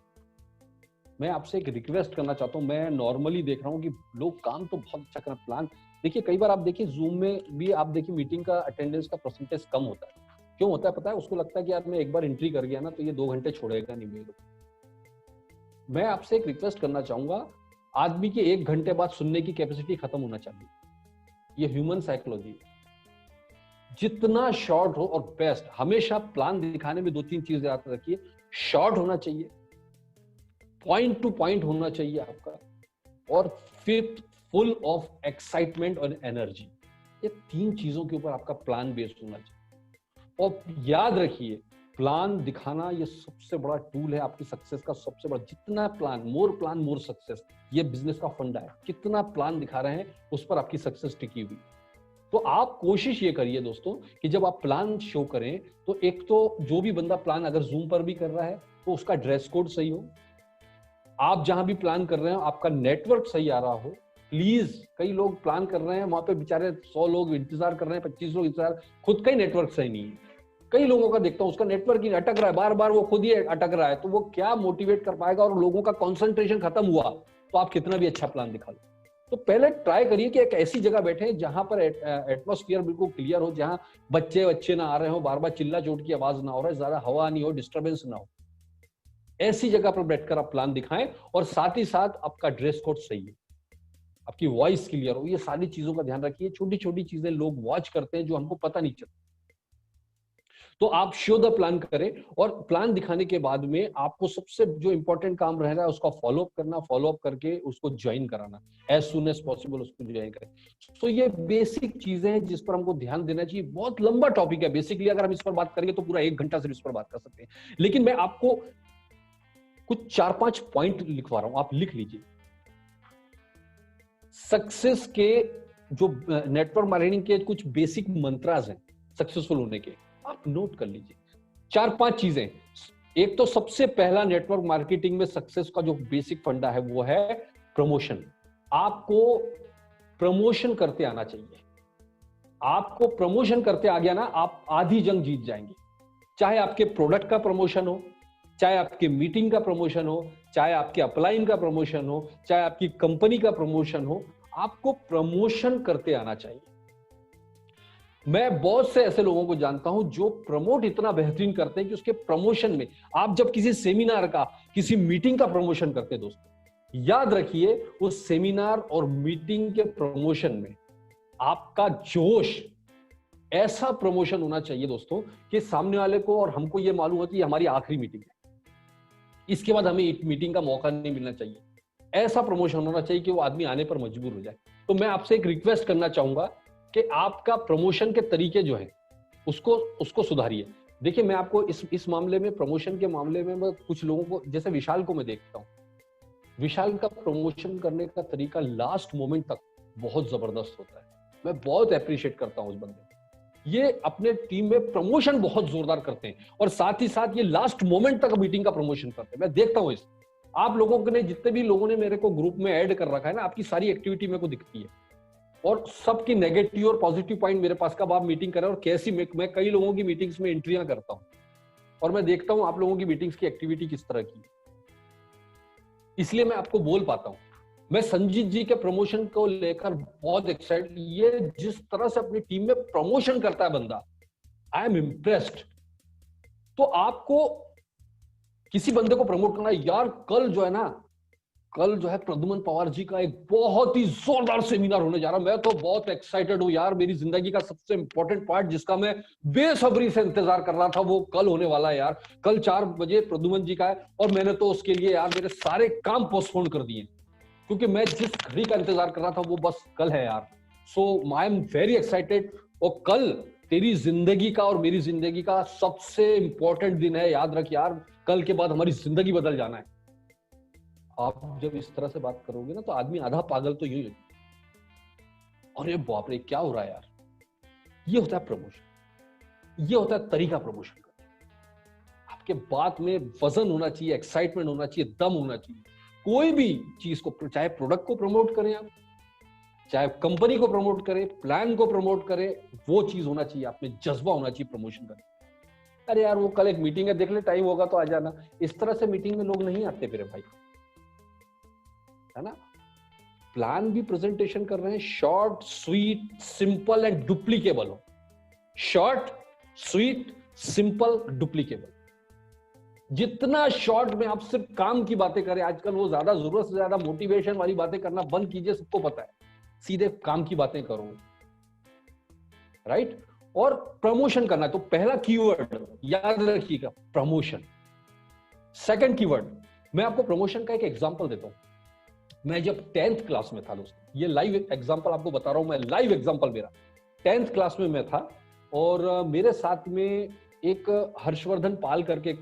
[SPEAKER 2] मैं आपसे एक रिक्वेस्ट करना चाहता हूं, मैं नॉर्मली देख रहा हूं कि लोग काम तो बहुत अच्छा कर प्लान। देखिए कई बार आप देखिए जूम में भी आप देखिए मीटिंग का अटेंडेंस का परसेंटेज कम होता है। क्यों होता है पता है? उसको लगता है कि यार मैं एक बार एंट्री कर गया ना तो ये 2 घंटे छोड़ेगा नहीं मेरे को। मैं आपसे एक रिक्वेस्ट करना चाहूंगा, आदमी की 1 घंटे बाद सुनने की कैपेसिटी खत्म होना चाहिए। ये ह्यूमन साइकोलॉजी है। जितना शॉर्ट हो और बेस्ट, हमेशा प्लान दिखाने में 2-3 चीज याद रखिए। शॉर्ट होना चाहिए, पॉइंट टू पॉइंट होना चाहिए आपका, और फिफ्थ फुल ऑफ एक्साइटमेंट और एनर्जी। ये 3 चीजों के ऊपर आपका प्लान बेस्ड होना चाहिए। और याद रखिए प्लान दिखाना ये सबसे बड़ा टूल है आपकी सक्सेस का, सबसे बड़ा। जितना प्लान मोर सक्सेस, ये बिजनेस का फंडा है। कितना प्लान दिखा रहे हैं उस पर आपकी सक्सेस टिकी हुई। तो आप कोशिश ये करिए दोस्तों कि जब आप प्लान शो करें तो एक तो जो भी बंदा प्लान अगर जूम पर भी कर रहा है तो उसका ड्रेस कोड सही हो, आप जहां भी प्लान कर रहे हो आपका नेटवर्क सही आ रहा हो। प्लीज, कई लोग प्लान कर रहे हैं वहां पे बेचारे 100 लोग इंतजार कर रहे हैं, 25 लोग इंतजार, खुद का ही नेटवर्क सही नहीं है। कई लोगों का देखता हूं उसका नेटवर्क ही अटक रहा है, बार बार वो खुद ही अटक रहा है, तो वो क्या मोटिवेट कर पाएगा? और लोगों का कॉन्सेंट्रेशन खत्म हुआ तो आप कितना भी अच्छा प्लान दिखा लो। तो पहले ट्राई करिए कि एक ऐसी जगह बैठे जहां पर एटमॉस्फेयर बिल्कुल क्लियर हो, जहां बच्चे ना आ रहे हो, बार बार चिल्ला चोट की आवाज ना हो रहा है, ज्यादा हवा नहीं हो, डिस्टर्बेंस ना हो। ऐसी जगह पर बैठकर आप प्लान दिखाएं, और साथ ही साथ आपका ड्रेस कोड सही है, आपकी वॉइस क्लियर हो। ये सारी चीजों का ध्यान रखिए। छोटी छोटी चीजें लोग वॉच करते हैं जो हमको पता नहीं चलता। तो आप शो द प्लान करें, और प्लान दिखाने के बाद में आपको सबसे जो इंपॉर्टेंट काम रह रहा है उसका फॉलोअप करना, फॉलोअप करके उसको ज्वाइन कराना, एज सुन एज पॉसिबल उसको ज्वाइन करें। तो ये बेसिक चीजें हैं जिस पर हमको ध्यान देना चाहिए। बहुत लंबा टॉपिक है, बेसिकली अगर हम इस पर बात करेंगे तो पूरा 1 घंटा सिर्फ इस पर बात कर सकते हैं, लेकिन मैं आपको कुछ 4-5 पॉइंट लिखवा रहा हूं, आप लिख लीजिए। सक्सेस के जो नेटवर्क मार्केटिंग के कुछ बेसिक मंत्रास हैं सक्सेसफुल होने के, आप नोट कर लीजिए। 4-5 चीजें। एक तो सबसे पहला नेटवर्क मार्केटिंग में सक्सेस का जो बेसिक फंडा है वो है प्रमोशन। आपको प्रमोशन करते आना चाहिए। आपको प्रमोशन करते आ गया ना, आप आधी जंग जीत जाएंगे। चाहे आपके प्रोडक्ट का प्रमोशन हो, चाहे आपके मीटिंग का प्रमोशन हो, चाहे आपके अपलाइन का प्रमोशन हो, चाहे आपकी कंपनी का प्रमोशन हो, आपको प्रमोशन करते आना चाहिए। मैं बहुत से ऐसे लोगों को जानता हूं जो प्रमोट इतना बेहतरीन करते हैं कि उसके प्रमोशन में, आप जब किसी सेमिनार का, किसी मीटिंग का प्रमोशन करते हैं दोस्तों, याद रखिए उस सेमिनार और मीटिंग के प्रमोशन में आपका जोश, ऐसा प्रमोशन होना चाहिए दोस्तों कि सामने वाले को और हमको यह मालूम हो कि हमारी आखिरी मीटिंग है, इसके बाद हमें एक मीटिंग का मौका नहीं मिलना चाहिए। ऐसा प्रमोशन होना चाहिए कि वो आदमी आने पर मजबूर हो जाए। तो मैं आपसे एक रिक्वेस्ट करना चाहूंगा कि आपका प्रमोशन के तरीके जो है उसको सुधारिए। देखिए, मैं आपको इस मामले में, प्रमोशन के मामले में, मैं कुछ लोगों को, जैसे विशाल को मैं देखता हूं, विशाल का प्रमोशन करने का तरीका लास्ट मोमेंट तक बहुत जबरदस्त होता है। मैं बहुत अप्रिशिएट करता हूं उस बंदे को। ये अपने टीम में प्रमोशन बहुत जोरदार करते हैं और साथ ही साथ ये लास्ट मोमेंट तक मीटिंग का प्रमोशन करते हैं। मैं देखता हूं इस, आप लोगों ने, जितने भी लोगों ने मेरे को ग्रुप में ऐड कर रखा है ना, आपकी सारी एक्टिविटी मेरे को दिखती है और सबकी नेगेटिव और पॉजिटिव पॉइंट मेरे पास, कब आप मीटिंग करें और कैसी, मैं कई लोगों की मीटिंग्स में एंट्रियां करता हूं और मैं देखता हूं आप लोगों की मीटिंग्स की एक्टिविटी किस तरह की, इसलिए मैं आपको बोल पाता हूं। मैं संजीत जी के प्रमोशन को लेकर बहुत एक्साइटेड, ये जिस तरह से अपनी टीम में प्रमोशन करता है बंदा, आई एम इम्प्रेस्ड। तो आपको किसी बंदे को प्रमोट करना, यार कल जो है प्रद्युमन पवार जी का एक बहुत ही जोरदार सेमिनार होने जा रहा है। मैं तो बहुत एक्साइटेड हूं यार, मेरी जिंदगी का सबसे इंपॉर्टेंट पार्ट जिसका मैं बेसब्री से इंतजार कर रहा था वो कल होने वाला है यार। कल 4 बजे प्रद्युमन जी का है और मैंने तो उसके लिए यार मेरे सारे काम पोस्टपोन कर दिए क्योंकि मैं जिस घड़ी का इंतजार कर रहा था वो बस कल है यार। सो आई एम वेरी एक्साइटेड। और कल तेरी जिंदगी का और मेरी जिंदगी का सबसे इंपॉर्टेंट दिन है, याद रख यार, कल के बाद हमारी जिंदगी बदल जाना है। आप जब इस तरह से बात करोगे ना तो आदमी आधा पागल तो यूं ही, अरे बाप रे क्या हो रहा है यार। ये होता है प्रमोशन, ये होता है तरीका प्रमोशन का। आपके बात में वजन होना चाहिए, एक्साइटमेंट होना चाहिए, दम होना चाहिए। कोई भी चीज को, चाहे प्रोडक्ट को प्रमोट करें आप, चाहे कंपनी को प्रमोट करें, प्लान को प्रमोट करें, वो चीज होना चाहिए आप में, जज्बा होना चाहिए प्रमोशन करने। अरे यार वो कल एक मीटिंग है, देख ले, टाइम होगा तो आ जाना। इस तरह से मीटिंग में लोग नहीं आते मेरे भाई, है ना। प्लान भी प्रेजेंटेशन कर रहे हैं, short sweet simple and duplicable हो। Short sweet simple duplicable. जितना शॉर्ट में आप सिर्फ काम की बातें करें, आजकल वो ज्यादा, जरूरत से ज्यादा मोटिवेशन वाली बातें करना बंद कीजिए, सबको पता है। सीधे काम की बातें करो, राइट। और प्रमोशन करना है तो पहला कीवर्ड याद रखिएगा, प्रमोशन। सेकंड कीवर्ड, मैं आपको प्रमोशन का एक एग्जांपल देता हूं। मैं जब 10th क्लास में था दोस्तों, ये लाइव एग्जांपल आपको बता रहा हूं मैं, लाइव एग्जांपल मेरा। 10th क्लास में मैं था और मेरे साथ में एक हर्षवर्धन पाल करके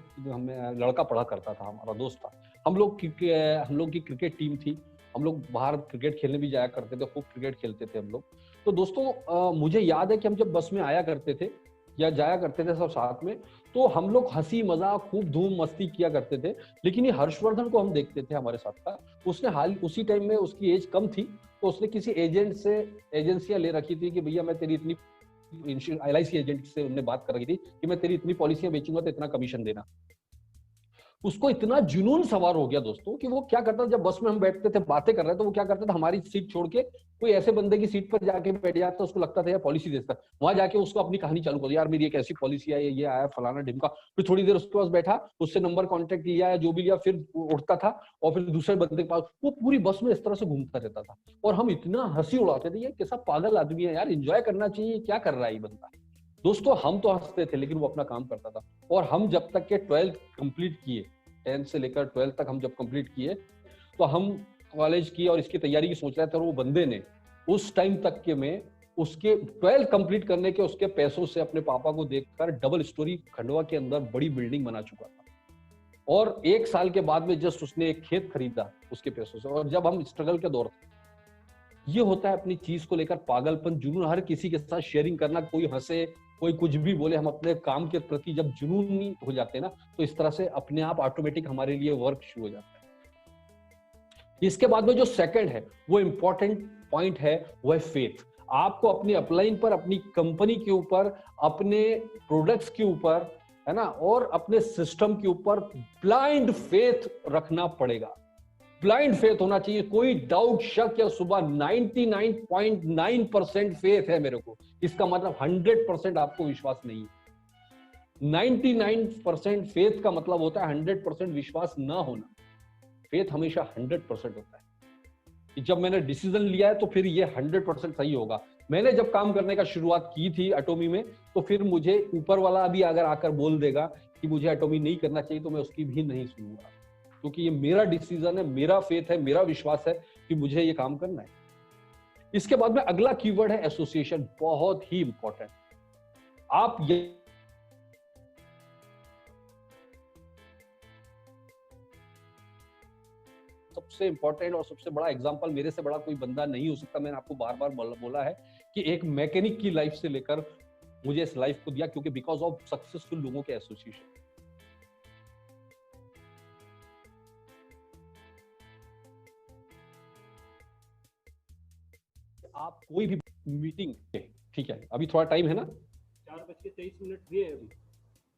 [SPEAKER 2] लड़का पढ़ा करता था, हमारा दोस्त था। हम लोग की क्रिकेट टीम थी, हम लोग बाहर क्रिकेट खेलने भी जाया करते थे, खूब क्रिकेट खेलते थे हम लोग। तो दोस्तों मुझे याद है कि हम जब बस में आया करते थे या जाया करते थे सब साथ में, तो हम लोग हंसी मजाक खूब धूम मस्ती किया करते थे। लेकिन ये हर्षवर्धन को हम देखते थे हमारे साथ का, उसने उसी टाइम में उसकी एज कम थी, तो उसने किसी एजेंट से एजेंसियां ले रखी थी कि भैया मैं तेरी इतनी, LIC एजेंट से उन्होंने बात कर रखी थी कि मैं तेरी इतनी पॉलिसियां बेचूंगा तो इतना कमीशन देना। उसको इतना जुनून सवार हो गया दोस्तों कि वो क्या करता था, जब बस में हम बैठते थे बातें कर रहे हैं तो वो क्या करता था, हमारी सीट छोड़ के कोई ऐसे बंदे की सीट पर जाके बैठ जाता, उसको लगता था यार पॉलिसी देता, वहां जाके उसको अपनी कहानी चालू कर, यार मेरी एक ऐसी पॉलिसी है, ये आया फलाना ढिमका। फिर थोड़ी देर उसके पास बैठा, उससे नंबर कॉन्टेक्ट लिया या जो भी लिया, फिर उठता था और फिर दूसरे बंदे के पास। वो पूरी बस में इस तरह से घूमता रहता था और हम इतना हंसी उड़ाते थे, ये कैसा पागल आदमी है यार, एंजॉय करना चाहिए, क्या कर रहा है ये बंदा। दोस्तों हम तो हंसते थे लेकिन वो अपना काम करता था। और हम जब तक के 12th कंप्लीट किए, 10th से लेकर 12th तक हम जब कंप्लीट किए, तो हम कॉलेज की और इसकी तैयारी की सोच रहे थे, और वो बंदे ने उस टाइम तक के में उसके 12th कंप्लीट करने के उसके पैसों से अपने पापा को देखकर डबल स्टोरी खंडवा के अंदर बड़ी बिल्डिंग बना चुका था। और 1 साल के बाद में जस्ट उसने एक खेत खरीदा उसके पैसों से। और जब हम स्ट्रगल के दौर, ये होता है अपनी चीज को लेकर पागलपन, जुनून, हर किसी के साथ शेयरिंग करना, कोई हंसे कोई कुछ भी बोले, हम अपने काम के प्रति जब जुनूनी हो जाते हैं ना, तो इस तरह से अपने आप ऑटोमेटिक हमारे लिए वर्क शुरू हो जाता है। इसके बाद में जो सेकंड है वो इंपॉर्टेंट पॉइंट है, वो है फेथ। आपको अपनी अपलाइन पर, अपनी कंपनी के ऊपर, अपने प्रोडक्ट्स के ऊपर, है ना, और अपने सिस्टम के ऊपर ब्लाइंड फेथ रखना पड़ेगा। ब्लाइंड फेथ होना चाहिए, कोई डाउट, शक या सुबह 99.9% फेथ है मेरे को, इसका मतलब 100% आपको विश्वास नहीं है। 99% फेथ का मतलब होता है 100% विश्वास ना होना। फेथ हमेशा 100% होता है कि जब मैंने डिसीजन लिया है तो फिर ये 100% सही होगा। मैंने जब काम करने का शुरुआत की थी एटॉमी में, तो फिर मुझे ऊपर वाला भी अगर आकर बोल देगा कि मुझे एटॉमी नहीं करना चाहिए, तो मैं उसकी भी नहीं सुनूंगा, क्योंकि ये मेरा डिसीजन है, मेरा फेथ है, मेरा विश्वास है कि मुझे ये काम करना है। इसके बाद में अगला कीवर्ड है एसोसिएशन, बहुत ही इंपॉर्टेंट। आप ये सबसे इंपॉर्टेंट और सबसे बड़ा एग्जांपल, मेरे से बड़ा कोई बंदा नहीं हो सकता। मैंने आपको बार बार बोला है कि एक मैकेनिक की लाइफ से लेकर मुझे इस लाइफ को दिया, क्योंकि बिकॉज ऑफ सक्सेसफुल लोगों के एसोसिएशन। आप कोई भी मीटिंग, ठीक है, अभी थोड़ा टाइम है ना,
[SPEAKER 1] 4:23 हुए अभी।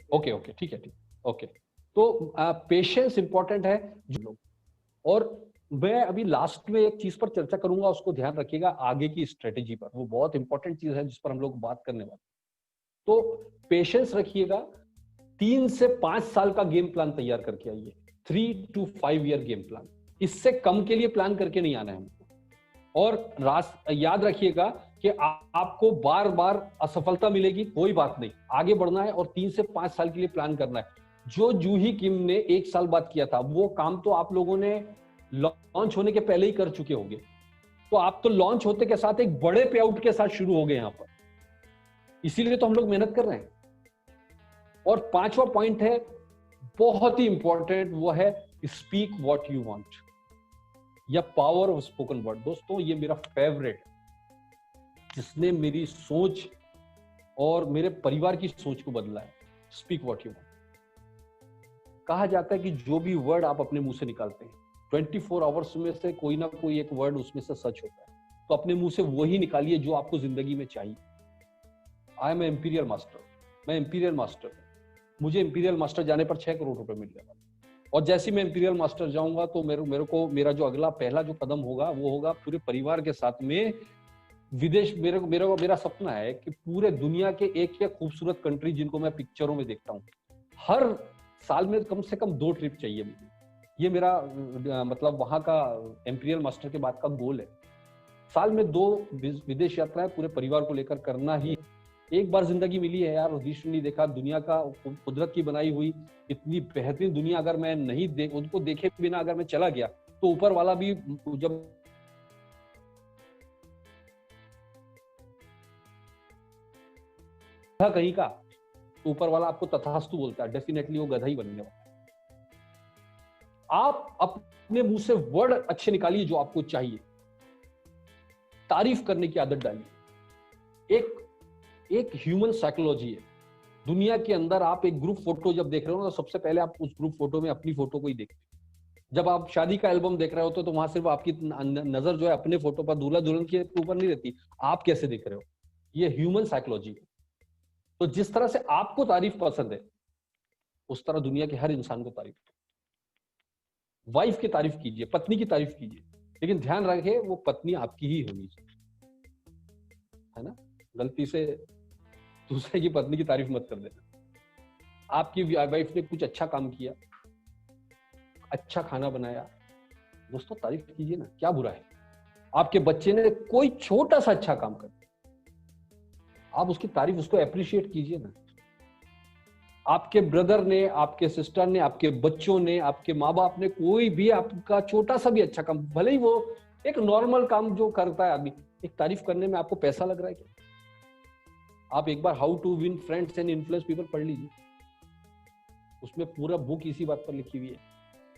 [SPEAKER 2] ओके ओके, ठीक है, ठीक, ओके। तो पेशेंस इंपॉर्टेंट है जो लोग, और मैं अभी लास्ट में एक चीज पर चर्चा करूंगा, उसको ध्यान रखिएगा, आगे की स्ट्रेटेजी पर। वो बहुत इंपॉर्टेंट चीज है जिस पर हम लोग बात करने वाले। तो पेशेंस रखिएगा, 3 से 5 साल का गेम प्लान तैयार करके आइए, 3 to 5 ईयर गेम प्लान। इससे कम के लिए प्लान करके नहीं आना है हमको। और याद रखिएगा कि आपको बार बार असफलता मिलेगी, कोई बात नहीं, आगे बढ़ना है और 3 से 5 साल के लिए प्लान करना है। जो जूही किम ने 1 साल बाद किया था, वो काम तो आप लोगों ने लॉन्च होने के पहले ही कर चुके होंगे। तो आप तो लॉन्च होते के साथ एक बड़े पे आउट के साथ शुरू हो गए यहां पर, इसीलिए तो हम लोग मेहनत कर रहे हैं। और 5वां पॉइंट है बहुत ही इंपॉर्टेंट, वो है स्पीक व्हाट यू वांट, या पावर ऑफ स्पोकन वर्ड। दोस्तों ये मेरा फेवरेट, जिसने मेरी सोच और मेरे परिवार की सोच को बदला है। Speak what you want. कहा जाता है कि जो भी वर्ड आप अपने मुंह से निकालते हैं, 24 आवर्स में से कोई ना कोई एक वर्ड उसमें से सच होता है। तो अपने मुंह से वही निकालिए जो आपको जिंदगी में चाहिए। आई एम इंपीरियल मास्टर, मैं इंपीरियल मास्टर हूं। मुझे इंपीरियल मास्टर जाने पर 6 करोड़ रुपए मिल जाएगा। और जैसे मैं इंपीरियल मास्टर जाऊंगा तो मेरे को मेरा जो अगला पहला जो कदम होगा, वो होगा पूरे परिवार के साथ में विदेश। मेरा सपना है कि पूरे दुनिया के एक खूबसूरत कंट्री जिनको मैं पिक्चरों में देखता हूँ, हर साल में कम से कम 2 ट्रिप चाहिए मुझे। ये मेरा मतलब वहां का इंपीरियल मास्टर के बाद का गोल है। साल में 2 विदेश यात्राएं पूरे परिवार को लेकर करना ही। एक बार जिंदगी मिली है यार, विश्व नहीं देखा, दुनिया का कुदरत की बनाई हुई इतनी बेहतरीन दुनिया अगर मैं नहीं उनको देखे बिना अगर मैं चला गया, तो ऊपर वाला भी जब कहीं का, तो ऊपर वाला आपको तथास्तु बोलता है, डेफिनेटली वो गधा ही बनने वाला है। आप अपने मुंह से वर्ड अच्छे निकालिए जो आपको चाहिए, तारीफ करने की आदत डालिए। एक ह्यूमन साइकोलॉजी है दुनिया के अंदर। आप एक ग्रुप फोटो जब देख रहे हो ना, तो सबसे पहले आप उस ग्रुप फोटो में अपनी फोटो को ही देखते हैं। जब आप शादी का एल्बम देख रहे हो तो वहां सिर्फ आपकी नजर जो है अपने फोटो पर, दूल्हा दुल्हन के ऊपर नहीं रहती, आप कैसे देख रहे हो। ये ह्यूमन साइकोलॉजी है। तो जिस तरह से आपको तारीफ पसंद है, उस तरह दुनिया के हर इंसान को तारीफ। वाइफ की तारीफ कीजिए, पत्नी की तारीफ कीजिए, लेकिन ध्यान रखिए वो पत्नी आपकी ही होनी चाहिए, है ना। गलती से दूसरे की पत्नी की तारीफ मत कर देना। आपकी वाइफ ने कुछ अच्छा काम किया, अच्छा खाना बनाया, दोस्तों तारीफ कीजिए ना, क्या बुरा है। आपके बच्चे ने कोई छोटा सा अच्छा काम कर, आप उसकी तारीफ, उसको अप्रिशिएट कीजिए ना। आपके ब्रदर ने, आपके सिस्टर ने, आपके बच्चों ने, आपके माँ बाप ने, कोई भी आपका छोटा सा भी अच्छा काम, भले ही वो एक नॉर्मल काम जो करता है आदमी, एक तारीफ करने में आपको पैसा लग रहा है क्या? आप एक बार how to win friends and influence people पढ़ लीजिए, उसमें पूरा बुक इसी बात पर लिखी हुई है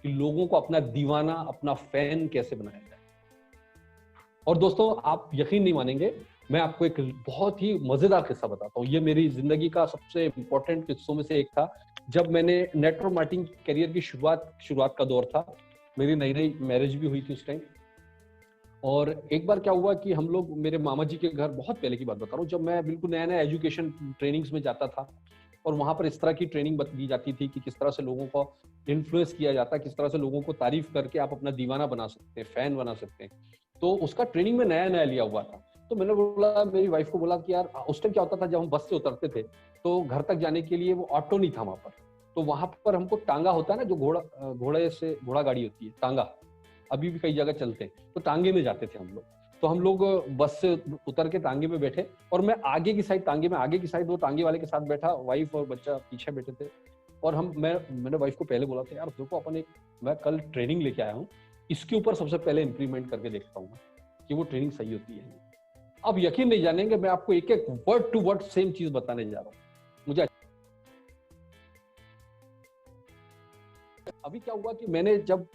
[SPEAKER 2] कि लोगों को अपना दीवाना, अपना फैन कैसे बनाया जाए। और दोस्तों, आप यकीन नहीं मानेंगे, मैं आपको एक बहुत ही मजेदार किस्सा बताता हूँ। ये मेरी जिंदगी का सबसे इंपॉर्टेंट किस्सों में से एक था। जब मैंने नेटवर्क मार्केटिंग करियर की शुरुआत का दौर था, मेरी नई नई मैरिज भी हुई थी उस टाइम। और एक बार क्या हुआ कि हम लोग, मेरे मामा जी के घर, बहुत पहले की बात बता रहा हूँ, जब मैं बिल्कुल नया नया एजुकेशन ट्रेनिंग्स में जाता था, और वहां पर इस तरह की ट्रेनिंग दी जाती थी कि किस तरह से लोगों को इन्फ्लुएंस किया जाता है, किस तरह से लोगों को तारीफ करके आप अपना दीवाना बना सकते हैं, फैन बना सकते हैं। तो उसका ट्रेनिंग में नया नया लिया हुआ था। तो मैंने बोला, मेरी वाइफ को बोला कि यार, उस टाइम क्या होता था, जब हम बस से उतरते थे तो घर तक जाने के लिए वो ऑटो नहीं था वहां पर, तो वहां पर हमको टांगा होता है ना, जो घोड़ा गाड़ी होती है, टांगा, अभी भी कई जगह चलते हैं, तो टांगे में जाते थे हम लोग। तो हम लोग बस से उतर के टांगे में बैठे, और मैं आगे की साइड, टांगे में आगे की साइड वो टांगे वाले के साथ बैठा, वाइफ और बच्चा पीछे बैठे थे। और मैंने वाइफ को पहले बोला था, यार देखो, मैं कल ट्रेनिंग लेके आया हूँ, इसके ऊपर सबसे पहले इंप्लीमेंट करके देखता हूँ कि वो ट्रेनिंग सही होती है। अब यकीन नहीं जानेंगे, मैं आपको एक एक वर्ड टू वर्ड सेम चीज बताने जा रहा हूँ। मुझे अभी क्या हुआ कि मैंने जब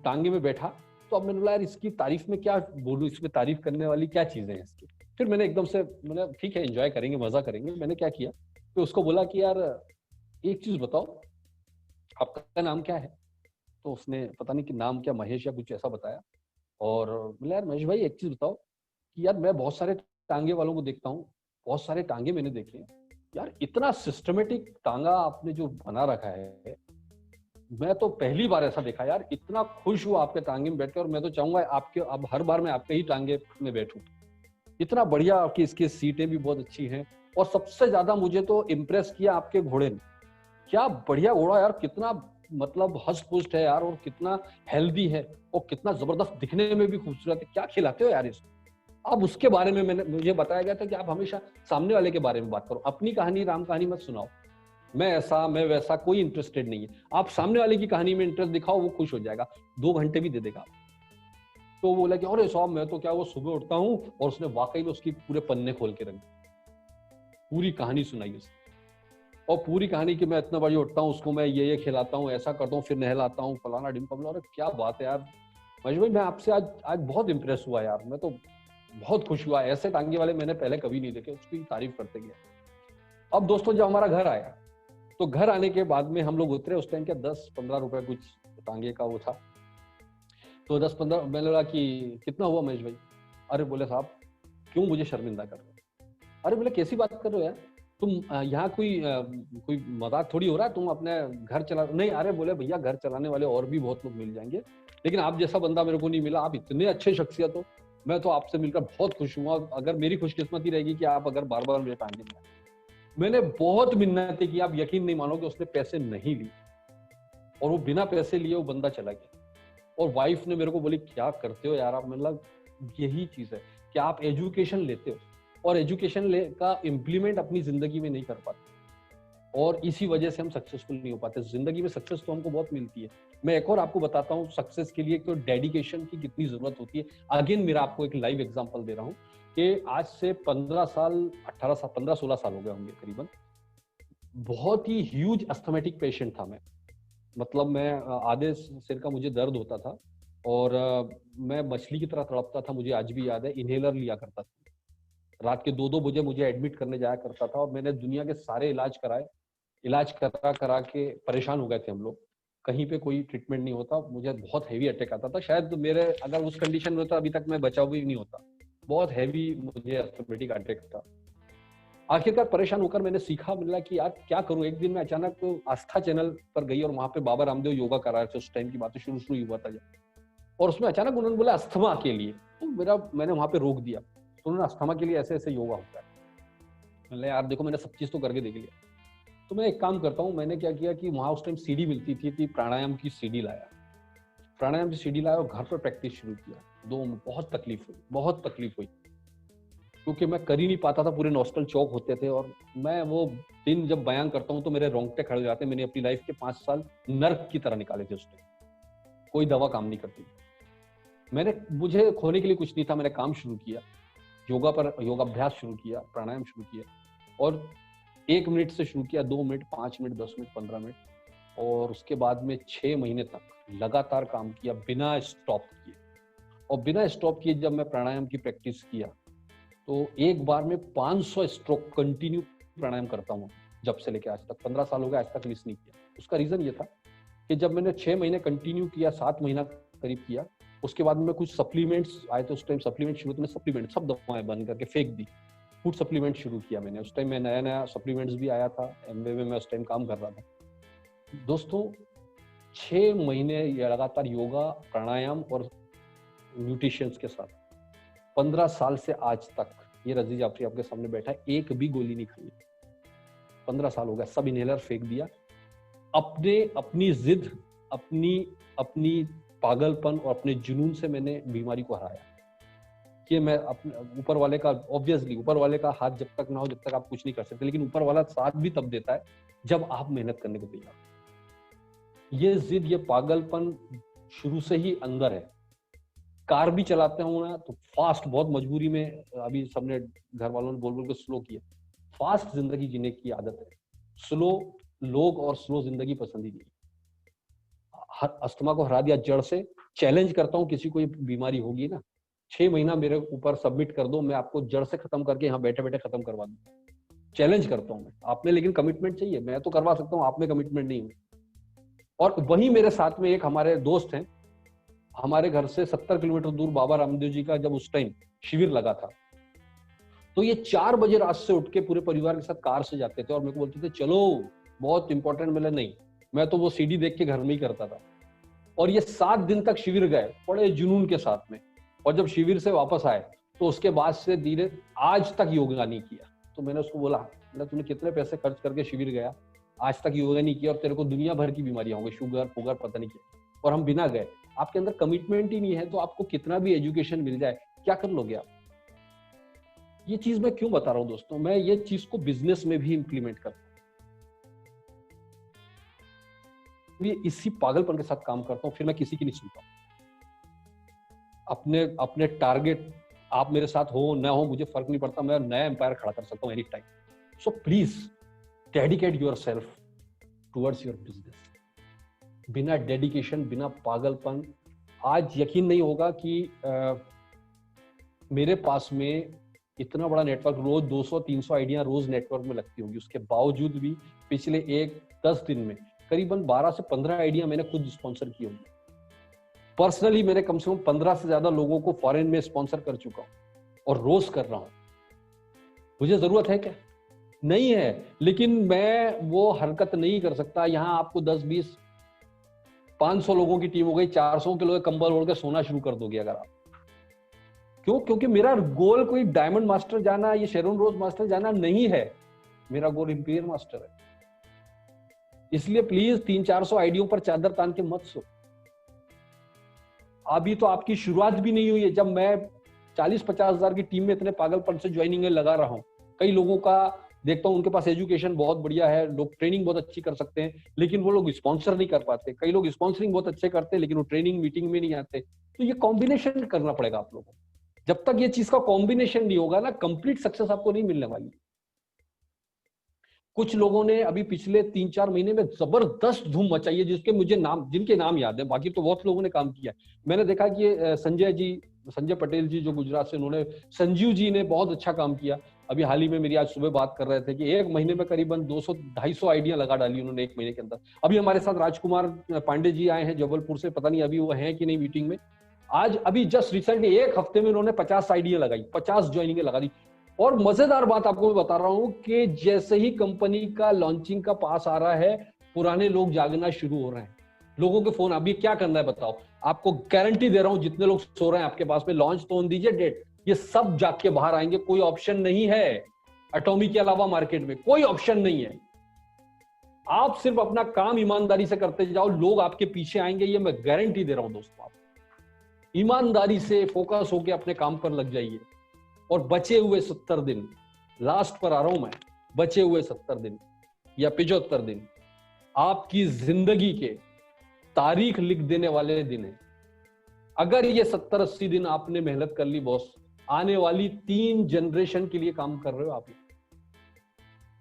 [SPEAKER 2] टांगे में बैठा, तो अब मैंने बोला, यार इसकी तारीफ में क्या बोलूं, इसमें तारीफ करने वाली क्या चीजें हैं इसकी। फिर मैंने एकदम से, मैंने ठीक है, एंजॉय करेंगे, मजा करेंगे। मैंने क्या किया, तो उसको बोला कि यार एक चीज बताओ, आपका नाम क्या है? तो उसने पता नहीं कि नाम क्या, महेश या कुछ ऐसा बताया। और बोला, यार महेश भाई, एक चीज बताओ कि यार मैं बहुत सारे टांगे वालों को देखता हूँ, बहुत सारे टांगे मैंने देखे हैं, यार इतना सिस्टमेटिक टांगा आपने जो बना रखा है, मैं तो पहली बार ऐसा देखा यार। इतना खुश हुआ आपके टांगे में बैठ कर, और मैं तो चाहूंगा आपके, अब हर बार मैं आपके ही टांगे में बैठूं। इतना बढ़िया आपकी इसकी सीटें भी बहुत अच्छी हैं, और सबसे ज्यादा मुझे तो इम्प्रेस किया आपके घोड़े ने। क्या बढ़िया घोड़ा यार, कितना मतलब हष्ट पुष्ट है यार, और कितना हेल्दी है, और कितना जबरदस्त दिखने में भी खूबसूरत है। क्या खिलाते हो यार इसको? अब उसके बारे में मुझे बताया गया था कि आप हमेशा सामने वाले के बारे में बात करो, अपनी कहानी, राम कहानी मत सुनाओ, मैं ऐसा मैं वैसा, कोई इंटरेस्टेड नहीं है। आप सामने वाले की कहानी में इंटरेस्ट दिखाओ, वो खुश हो जाएगा, 2 घंटे भी दे देगा। तो वो बोला कि अरे साहब, मैं तो क्या, वो सुबह उठता हूँ, और उसने वाकई में उसकी पूरे पन्ने खोल के रख दी, पूरी कहानी सुनाई उसने। और पूरी कहानी कि मैं इतना बजे उठता हूँ, उसको मैं ये खिलाता हूँ, ऐसा करता हूँ, फिर नहलाता हूँ, फलाना डिम्पल। अरे क्या बात है यार महेश भाई, मैं आपसे आज बहुत इंप्रेस हुआ यार, मैं तो बहुत खुश हुआ। ऐसे टांगे वाले मैंने पहले कभी नहीं देखे। उसकी तारीफ करते गए। अब दोस्तों, जब हमारा घर आया, तो घर आने के बाद में हम लोग उतरे। उस टाइम क्या 10-15 रुपए कुछ टांगे का वो था। तो 10-15 मैंने बोला कि कितना हुआ महेश भाई? अरे बोले, साहब क्यों मुझे शर्मिंदा कर रहे हो? अरे बोले, कैसी बात कर रहे हो यार, तुम यहाँ कोई मजाक थोड़ी हो रहा है, तुम अपने घर चला नहीं? अरे बोले, भैया घर चलाने वाले और भी बहुत लोग मिल जाएंगे, लेकिन आप जैसा बंदा मेरे को नहीं मिला। आप इतने अच्छे शख्सियत हो, मैं तो आपसे मिलकर बहुत खुश हुआ। अगर मेरी खुशकिस्मती रहेगी कि आप अगर बार बार मेरे टांगे में। मैंने बहुत मिन्नतें की, आप यकीन नहीं मानोगे, उसने पैसे नहीं लिए, और वो बिना पैसे लिए वो बंदा चला गया। और वाइफ ने मेरे को बोली, क्या करते हो यार आप? मतलब यही चीज है कि आप एजुकेशन लेते हो, और एजुकेशन का इम्प्लीमेंट अपनी जिंदगी में नहीं कर पाते, और इसी वजह से हम सक्सेसफुल नहीं हो पाते। जिंदगी में सक्सेस तो हमको बहुत मिलती है। मैं एक और आपको बताता हूँ सक्सेस के लिए तो डेडिकेशन की कितनी जरूरत होती है। अगेन मेरा आपको एक लाइव एग्जांपल दे रहा हूँ कि आज से 15 साल 18 साल 15-16 साल हो गए होंगे करीबन। बहुत ही ह्यूज अस्थमेटिक पेशेंट था मैं। मतलब मैं आधे सिर का मुझे दर्द होता था, और मैं मछली की तरह तड़पता था। मुझे आज भी याद है, इनहेलर लिया करता था, रात के 2-2 बजे मुझे एडमिट करने जाया करता था। और मैंने दुनिया के सारे इलाज कराए, इलाज करा करा के परेशान हो गए थे हम लोग। कहीं पे कोई ट्रीटमेंट नहीं होता। मुझे बहुत हैवी अटैक आता था। शायद मेरे अगर उस कंडीशन में होता अभी तक मैं बचा भी नहीं होता। बहुत हैवी मुझे अस्थमेटिक अटैक था। आखिरकार परेशान होकर मैंने सीखा, मिला कि यार क्या करूं। एक दिन मैं अचानक तो आस्था चैनल पर गई, और वहां पे बाबा रामदेव योगा करा रहे थे। उस टाइम की बात शुरू हुआ था जब, और उसमें अचानक उन्होंने बोला अस्थमा के लिए। तो मैंने वहां पे रोक दिया। तो उन्होंने अस्थमा के लिए ऐसे ऐसे योगा होता है। मैंने यार देखो, मैंने सब चीज तो करके देख लिया, तो मैं एक काम करता हूँ। मैंने क्या किया कि वहां उस टाइम सीडी मिलती थी, प्राणायाम की सीडी लाया। प्राणायाम की सीडी लाया और घर पर प्रैक्टिस शुरू किया। बहुत तकलीफ हुई। क्योंकि मैं कर ही नहीं पाता था, पूरे नॉस्टल चौक होते थे। और मैं वो दिन जब बयान करता हूँ तो मेरे रोंगटे खड़े हो जाते हैं। मैंने अपनी लाइफ के 5 साल नर्क की तरह निकाले थे उस टाइम, कोई दवा काम नहीं करती। मुझे खोने के लिए कुछ नहीं था, मैंने काम शुरू किया, योगाभ्यास शुरू किया, प्राणायाम शुरू किया, और 1 मिनट से शुरू किया, 2 मिनट, 5 मिनट, 10 मिनट, 15 मिनट, और उसके बाद में 6 महीने तक लगातार काम किया बिना स्टॉप किए। और बिना स्टॉप किए जब मैं प्राणायाम की प्रैक्टिस किया तो एक बार में 500 स्ट्रोक कंटिन्यू प्राणायाम करता हूँ जब से लेके आज तक। 15 साल हो गए, आज तक मिस नहीं किया। उसका रीजन ये था कि जब मैंने 6 महीने कंटिन्यू किया, 7 महीना करीब किया, उसके बाद में कुछ सप्लीमेंट्स आए थे। उस टाइम सप्लीमेंट शुरू तो मैं सप्लीमेंट सब दवाएं बंद करके फेंक दी, फूड सप्लीमेंट शुरू किया मैंने। उस टाइम में नया सप्लीमेंट्स भी आया था, एमबीए में मैं उस टाइम काम कर रहा था। दोस्तों 6 महीने लगातार योगा, प्राणायाम और न्यूट्रिशंस के साथ 15 साल से आज तक, ये रजी जाफरी आपके सामने बैठा है, एक भी गोली नहीं खाई। 15 साल हो गया, सब इनहेलर फेंक दिया। अपनी जिद, अपनी पागलपन और अपने जुनून से मैंने बीमारी को हराया। कि मैं अपने ऊपर वाले का, ऑब्वियसली ऊपर वाले का हाथ जब तक ना हो, जब तक आप कुछ नहीं कर सकते, लेकिन ऊपर वाला साथ भी तब देता है जब आप मेहनत करने को तैयार। ये जिद, ये पागलपन शुरू से ही अंदर है। कार भी चलाते हूँ ना तो फास्ट, बहुत मजबूरी में, अभी सबने घर वालों ने बोल बोल के स्लो किया। फास्ट जिंदगी जीने की आदत है, स्लो लोग और स्लो जिंदगी पसंद ही नहीं। अस्थमा को हरा दिया जड़ से। चैलेंज करता हूँ, किसी को ये बीमारी होगी ना, 6 महीना मेरे ऊपर सबमिट कर दो, मैं आपको जड़ से खत्म करके यहाँ बैठे बैठे खत्म करवा दूँ। चैलेंज करता हूँ मैं। आप में लेकिन कमिटमेंट चाहिए। मैं तो करवा सकता हूँ, आप में कमिटमेंट नहीं है। और वहीं मेरे साथ में एक हमारे दोस्त हैं, हमारे घर से 70 किलोमीटर दूर बाबा रामदेव जी का जब उस टाइम शिविर लगा था, तो ये 4 बजे रात से उठ के पूरे परिवार के साथ कार से जाते थे और मेरे को बोलते थे चलो बहुत इंपॉर्टेंट मिला। नहीं, मैं तो वो सीडी देख के घर में ही करता था। और ये 7 दिन तक शिविर गए बड़े जुनून के साथ में। और जब शिविर से वापस आए तो उसके बाद से धीरे आज तक योगा नहीं किया। तो मैंने उसको बोला तूने कितने पैसे खर्च करके शिविर गया, आज तक योगा नहीं किया, और तेरे को दुनिया भर की बीमारियां होंगी, शुगर पुगर पता नहीं क्या, और हम बिना गए। आपके अंदर कमिटमेंट ही नहीं है तो आपको कितना भी एजुकेशन मिल जाए, क्या कर लोगे आप? ये चीज मैं क्यों बता रहा हूं दोस्तों, मैं ये चीज को बिजनेस में भी इंप्लीमेंट करता हूं। इसी पागलपन के साथ काम करता हूं, फिर मैं किसी की नहीं सुनता। अपने टारगेट, आप मेरे साथ हो ना हो मुझे फर्क नहीं पड़ता, मैं नया एम्पायर खड़ा कर सकता हूं any time. So please dedicate yourself towards your business. बिना डेडिकेशन, बिना पागलपन, आज यकीन नहीं होगा कि मेरे पास में इतना बड़ा नेटवर्क, रोज 200-300 आइडिया रोज नेटवर्क में लगती होंगी, उसके बावजूद भी पिछले 10 दिन में करीबन 12 से 15 आइडिया मैंने खुद स्पॉन्सर की होंगी। पर्सनली मैंने कम से कम 15 से ज्यादा लोगों को फॉरेन में स्पॉन्सर कर चुका हूं और रोज कर रहा हूं। मुझे जरूरत है क्या? नहीं है, लेकिन मैं वो हरकत नहीं कर सकता। यहाँ आपको 10-20 500 लोगों की टीम हो गई, 400 के लोग कंबल ओढ़ के सोना शुरू कर दोगे अगर आप। क्यों? क्योंकि मेरा गोल कोई डायमंड मास्टर जाना, ये शेरोन रोज मास्टर जाना नहीं है। मेरा गोल इंपीरियल मास्टर है। इसलिए प्लीज 300-400 आइडियों पर चादर तान के मत सो। अभी तो आपकी शुरुआत भी नहीं हुई है। जब मैं 40-50 हजार की टीम में इतने पागलपन से ज्वाइनिंग लगा रहा हूं, कई लोगों का देखता हूं, उनके पास एजुकेशन बहुत बढ़िया है, लोग ट्रेनिंग बहुत अच्छी कर सकते हैं, लेकिन वो लोग स्पॉन्सर नहीं कर पाते। कई लोग स्पॉन्सरिंग बहुत अच्छे करते हैं, लेकिन वो ट्रेनिंग मीटिंग में नहीं आते। तो ये कॉम्बिनेशन करना पड़ेगा आप लोगों को। जब तक ये चीज का कॉम्बिनेशन नहीं होगा ना, कंप्लीट सक्सेस आपको नहीं मिलने वाली। कुछ लोगों ने अभी पिछले 3-4 महीने में जबरदस्त धूम मचाई है, जिनके नाम याद है, बाकी तो बहुत लोगों ने काम किया। मैंने देखा कि संजय पटेल जी जो गुजरात से, उन्होंने, संजीव जी ने बहुत अच्छा काम किया। अभी हाल ही में मेरी आज सुबह बात कर रहे थे कि 1 महीने में करीबन 200-250 आइडिया लगा डाली उन्होंने 1 महीने के अंदर। अभी हमारे साथ राजकुमार पांडे जी आए हैं जबलपुर से, पता नहीं अभी वो हैं कि नहीं मीटिंग में। आज अभी जस्ट रिसेंटली 1 हफ्ते में उन्होंने 50 आइडिया लगाई, 50 ज्वाइनिंग लगा दी। और मजेदार बात आपको मैं बता रहा हूं कि जैसे ही कंपनी का लॉन्चिंग का पास आ रहा है, पुराने लोग जागना शुरू हो रहे हैं। लोगों के फोन, अभी क्या करना है बताओ, आपको गारंटी दे रहा हूं, जितने लोग सो रहे हैं आपके पास में, लॉन्च तो दीजिए डेट, ये सब जाग के बाहर आएंगे। कोई ऑप्शन नहीं है एटॉमी के अलावा मार्केट में, कोई ऑप्शन नहीं है। आप सिर्फ अपना काम ईमानदारी से करते जाओ, लोग आपके पीछे आएंगे, ये मैं गारंटी दे रहा हूं दोस्तों। आप ईमानदारी से फोकस होकर अपने काम पर लग जाइए और बचे हुए 70 दिन, लास्ट पर आ रहा हूं मैं, बचे हुए 70 दिन या 75 दिन आपकी जिंदगी के तारीख लिख देने वाले दिन है। अगर ये 70-80 दिन आपने मेहनत कर ली बॉस, आने वाली 3 जनरेशन के लिए काम कर रहे हो आप।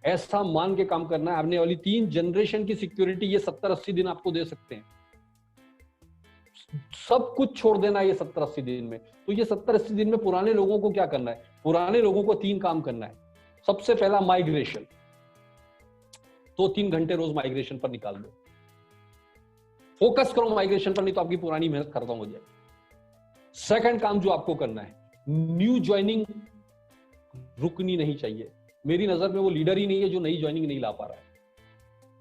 [SPEAKER 2] ऐसा मान के काम करना है, आने वाली 3 जनरेशन की सिक्योरिटी ये 70-80 दिन आपको दे सकते हैं। सब कुछ छोड़ देना ये 70-80 दिन में। तो ये 70-80 दिन में पुराने लोगों को क्या करना है? पुराने लोगों को 3 काम करना है। सबसे पहला माइग्रेशन, 2-3 घंटे रोज माइग्रेशन पर निकाल दो, फोकस करो माइग्रेशन पर, नहीं तो आपकी पुरानी मेहनत खत्म हो जाएगी। सेकंड काम जो आपको करना है, न्यू ज्वाइनिंग रुकनी नहीं चाहिए। मेरी नजर में वो लीडर ही नहीं है जो नई ज्वाइनिंग नहीं ला पा रहा है।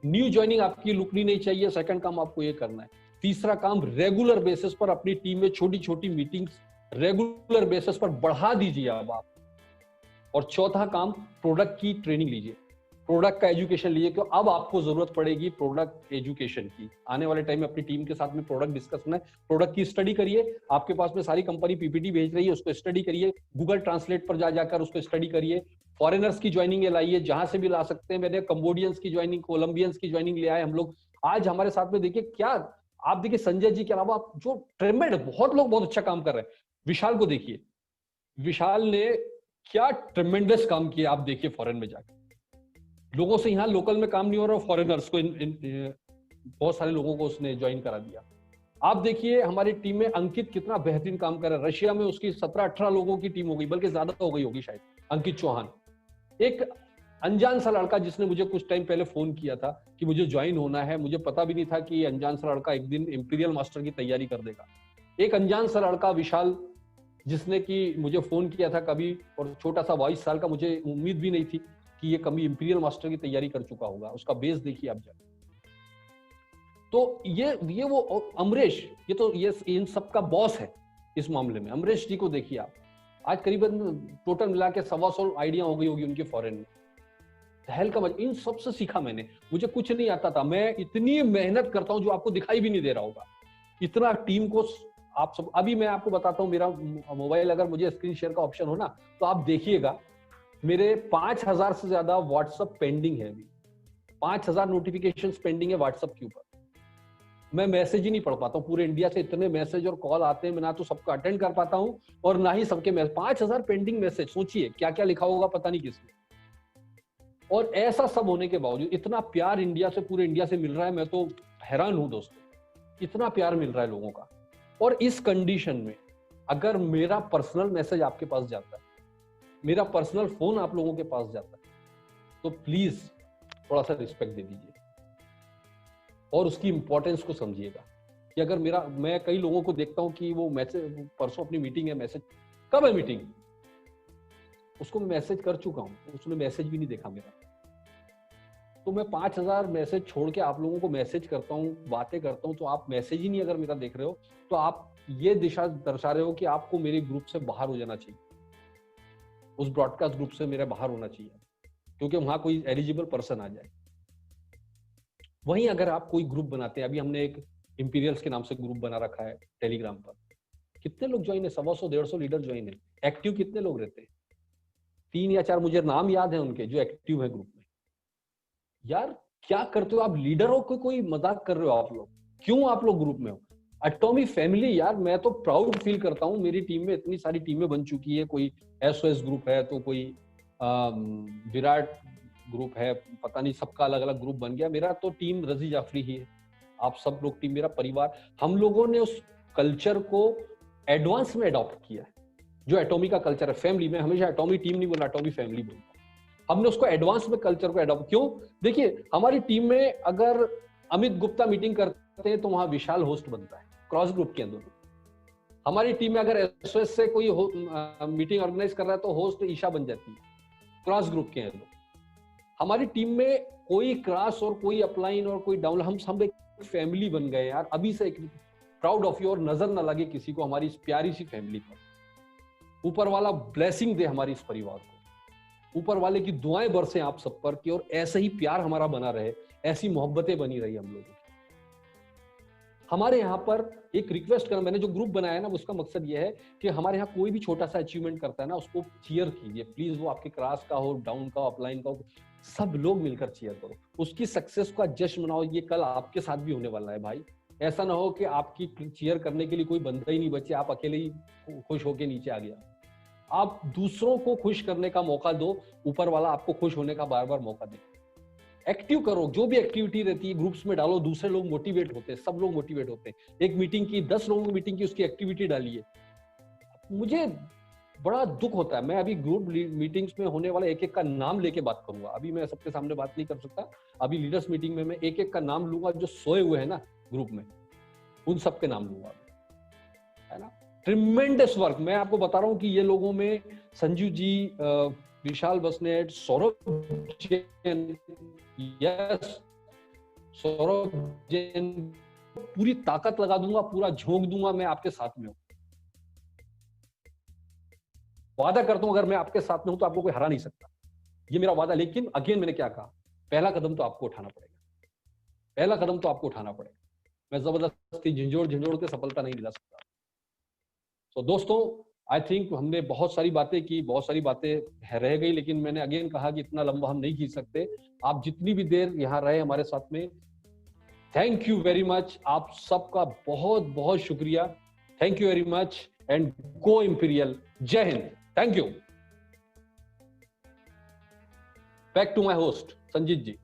[SPEAKER 2] न्यू ज्वाइनिंग आपकी रुकनी नहीं चाहिए। सेकंड काम आपको ये करना है। तीसरा काम, रेगुलर बेसिस पर अपनी टीम में छोटी छोटी मीटिंग्स रेगुलर बेसिस पर बढ़ा दीजिए अब आप। और चौथा काम, प्रोडक्ट की ट्रेनिंग लीजिए, प्रोडक्ट का एजुकेशन लीजिए, क्योंकि अब आपको जरूरत पड़ेगी प्रोडक्ट एजुकेशन की। आने वाले टाइम में अपनी टीम के साथ में प्रोडक्ट डिस्कस करना है, प्रोडक्ट की स्टडी करिए। आपके पास में सारी कंपनी पीपीटी भेज रही है, उसको स्टडी करिए। गूगल ट्रांसलेट पर जाकर उसको स्टडी करिए। फॉरेनर्स की ज्वाइनिंग लाइए, जहां से भी ला सकते हैं। मैंने कंबोडियंस की ज्वाइनिंग, कोलंबियंस की ज्वाइनिंग ले आए हम लोग। आज हमारे साथ में देखिए क्या, आप देखिए संजय जी के अलावा जो ट्रेमेंड बहुत लोग बहुत अच्छा काम कर रहे हैं। विशाल को देखिए, विशाल ने क्या ट्रेमेंडस काम किया, आप देखिए फॉरेन में जाकर। लोगों से यहाँ लोकल में काम नहीं हो रहा, फॉरेनर्स को बहुत सारे लोगों को उसने ज्वाइन करा दिया। आप देखिए हमारी टीम में अंकित कितना बेहतरीन काम कर रहा है। रशिया में उसकी 17-18 लोगों की टीम हो गई, बल्कि ज्यादा हो गई होगी शायद। अंकित चौहान, एक अनजान सा लड़का जिसने मुझे कुछ टाइम पहले फोन किया था कि मुझे ज्वाइन होना है। मुझे पता भी नहीं था कि अनजान सा लड़का एक दिन इंपीरियल मास्टर की तैयारी कर देगा। एक अनजान सा लड़का विशाल, जिसने कि मुझे फोन किया था कभी, और छोटा सा 22 साल का, मुझे उम्मीद भी नहीं थी कि ये कभी इंपीरियल मास्टर की तैयारी कर चुका होगा। उसका बेस देखिए आप जाकर। तो ये वो अमरीश, ये इन सबका बॉस है इस मामले में। अमरीश जी को देखिए आप, आज करीबन टोटल मिला के 125 आइडिया हो गई होगी उनके फॉरेन में। हल का इन सबसे सीखा मैंने। मुझे कुछ नहीं आता था, मैं इतनी मेहनत करता हूं जो आपको दिखाई भी नहीं दे रहा होगा। इतना टीम को आप सब, अभी मैं आपको बताता हूं, मेरा मोबाइल अगर मुझे स्क्रीन शेयर का ऑप्शन हो ना, तो आप देखिएगा मेरे 5000 से ज्यादा व्हाट्सएप पेंडिंग है। अभी 5000 नोटिफिकेशंस पेंडिंग है व्हाट्सएप के ऊपर। मैं मैसेज ही नहीं पढ़ पाता हूँ। पूरे इंडिया से इतने मैसेज और कॉल आते हैं, मैं ना तो सबको अटेंड कर पाता हूँ और ना ही सबके मैसेज। 5000 पेंडिंग मैसेज, सोचिए क्या क्या लिखा होगा पता नहीं किसने। और ऐसा सब होने के बावजूद इतना प्यार इंडिया से, पूरे इंडिया से मिल रहा है। मैं तो हैरान हूं दोस्तों, इतना प्यार मिल रहा है लोगों का। और इस कंडीशन में अगर मेरा पर्सनल मैसेज आपके पास जाता है, मेरा पर्सनल फोन आप लोगों के पास जाता है, तो प्लीज थोड़ा सा रिस्पेक्ट दे दीजिए और उसकी इंपॉर्टेंस को समझिएगा। कि अगर मैं कई लोगों को देखता हूं कि वो मैसेज, परसों अपनी मीटिंग है, मैसेज कब है मीटिंग, उसको मैं मैसेज कर चुका हूं, उसने मैसेज भी नहीं देखा मेरा। तो मैं 5000 मैसेज छोड़ के आप लोगों को मैसेज करता हूं, बातें करता हूं, तो आप मैसेज ही नहीं अगर मेरा देख रहे हो, तो आप ये दिशा दर्शा रहे हो कि आपको मेरे ग्रुप से बाहर हो जाना चाहिए, उस ब्रॉडकास्ट ग्रुप से मेरे बाहर होना चाहिए, क्योंकि वहां कोई एलिजिबल पर्सन आ जाए। वहीं अगर आप कोई ग्रुप बनाते हैं, अभी हमने एक इंपीरियल्स के नाम से ग्रुप बना रखा है टेलीग्राम पर, कितने लोग ज्वाइन है? 125-150 लीडर ज्वाइन है। एक्टिव कितने लोग रहते हैं? 3 या 4 मुझे नाम याद है उनके जो एक्टिव है ग्रुप में। यार क्या करते हो आप? लीडर हो, कोई मजाक कर रहे हो आप लोग? क्यों आप लोग ग्रुप में हो? एटॉमी फैमिली, यार मैं तो प्राउड फील करता हूँ। मेरी टीम में इतनी सारी टीमें बन चुकी है, कोई SOS ग्रुप है, तो कोई विराट ग्रुप है, पता नहीं सबका अलग अलग ग्रुप बन गया। मेरा तो टीम रजी जाफरी ही है, आप सब लोग टीम, मेरा परिवार। हम लोगों ने उस कल्चर को एडवांस में अडॉप्ट किया है, जो एटॉमी का कल्चर है। फैमिली में हमेशा एटॉमी टीम नहीं बोला, एटॉमी फैमिली बोलता। हमने उसको एडवांस में कल्चर को अडॉप्ट, क्यों? देखिए हमारी टीम में अगर अमित गुप्ता मीटिंग करते हैं तो वहां विशाल होस्ट बनता है क्रॉस ग्रुप के अंदर। हमारी टीम में अगर SOS से कोई मीटिंग ऑर्गेनाइज कर रहा है तो होस्ट ईशा बन जाती है क्रॉस ग्रुप के अंदर। हमारी टीम में कोई क्रॉस और कोई अपलाइन और कोई डाउन, हम सब एक फैमिली बन गए यार। अभी से एक प्राउड ऑफ यू, और नजर ना लगे किसी को हमारी इस प्यारी सी फैमिली पर। ऊपर वाला ब्लेसिंग दे हमारी इस परिवार को, ऊपर वाले की दुआएं बरसें आप सब पर कि और ऐसे ही प्यार हमारा बना रहे, ऐसी मोहब्बतें बनी रही हम लोगों की। हमारे यहाँ पर एक रिक्वेस्ट करना, मैंने जो ग्रुप बनाया है ना, उसका मकसद ये है कि हमारे यहाँ कोई भी छोटा सा अचीवमेंट करता है ना, उसको चीयर कीजिए प्लीज। वो आपके क्लास का हो, डाउन का हो, अपलाइन का हो, सब लोग मिलकर चीयर करो, उसकी सक्सेस का जश्न मनाओ। ये कल आपके साथ भी होने वाला है भाई। ऐसा ना हो कि आपकी चीयर करने के लिए कोई बंदा ही नहीं बचे, आप अकेले ही खुश होके नीचे आ गया। आप दूसरों को खुश करने का मौका दो, ऊपर वाला आपको खुश होने का बार बार मौका दे। एक्टिव करो, जो भी एक्टिविटी रहती है ग्रुप्स में डालो, दूसरे लोग मोटिवेट होते हैं, सब लोग मोटिवेट होते हैं। एक मीटिंग की, 10 लोगों की मीटिंग की, उसकी एक्टिविटी डालिए। मुझे बड़ा दुख होता है, मैं अभी ग्रुप मीटिंग्स में होने वाला एक एक का नाम लेके बात करूंगा। अभी मैं सबके सामने बात नहीं कर सकता, अभी लीडर्स मीटिंग में मैं एक एक का नाम लूंगा, जो सोए हुए हैं ना ग्रुप में, उन सबके नाम लूंगा, है ना। ट्रिमेंडस वर्क, मैं आपको बता रहा हूं कि ये लोगों में संजू जी, विशाल बसनेट, सौरभ जैन, यस सौरभ जैन, पूरी ताकत लगा दूंगा, पूरा झोंक दूंगा, मैं आपके साथ में हूं। वादा करता हूं, अगर मैं आपके साथ में हूं तो आपको कोई हरा नहीं सकता, ये मेरा वादा। लेकिन अगेन मैंने क्या कहा, पहला कदम तो आपको उठाना पड़ेगा, पहला कदम तो आपको उठाना पड़ेगा। मैं जबरदस्ती झिझोड़ के सफलता नहीं दिला सकता। तो दोस्तों, आई थिंक हमने बहुत सारी बातें की, बहुत सारी बातें रह गई, लेकिन मैंने अगेन कहा कि इतना लंबा हम नहीं खींच सकते। आप जितनी भी देर यहाँ रहे हमारे साथ में, थैंक यू वेरी मच, आप सबका बहुत बहुत शुक्रिया। Thank you very much and go imperial. जय हिंद, thank you. Back to my host Sanjeet ji.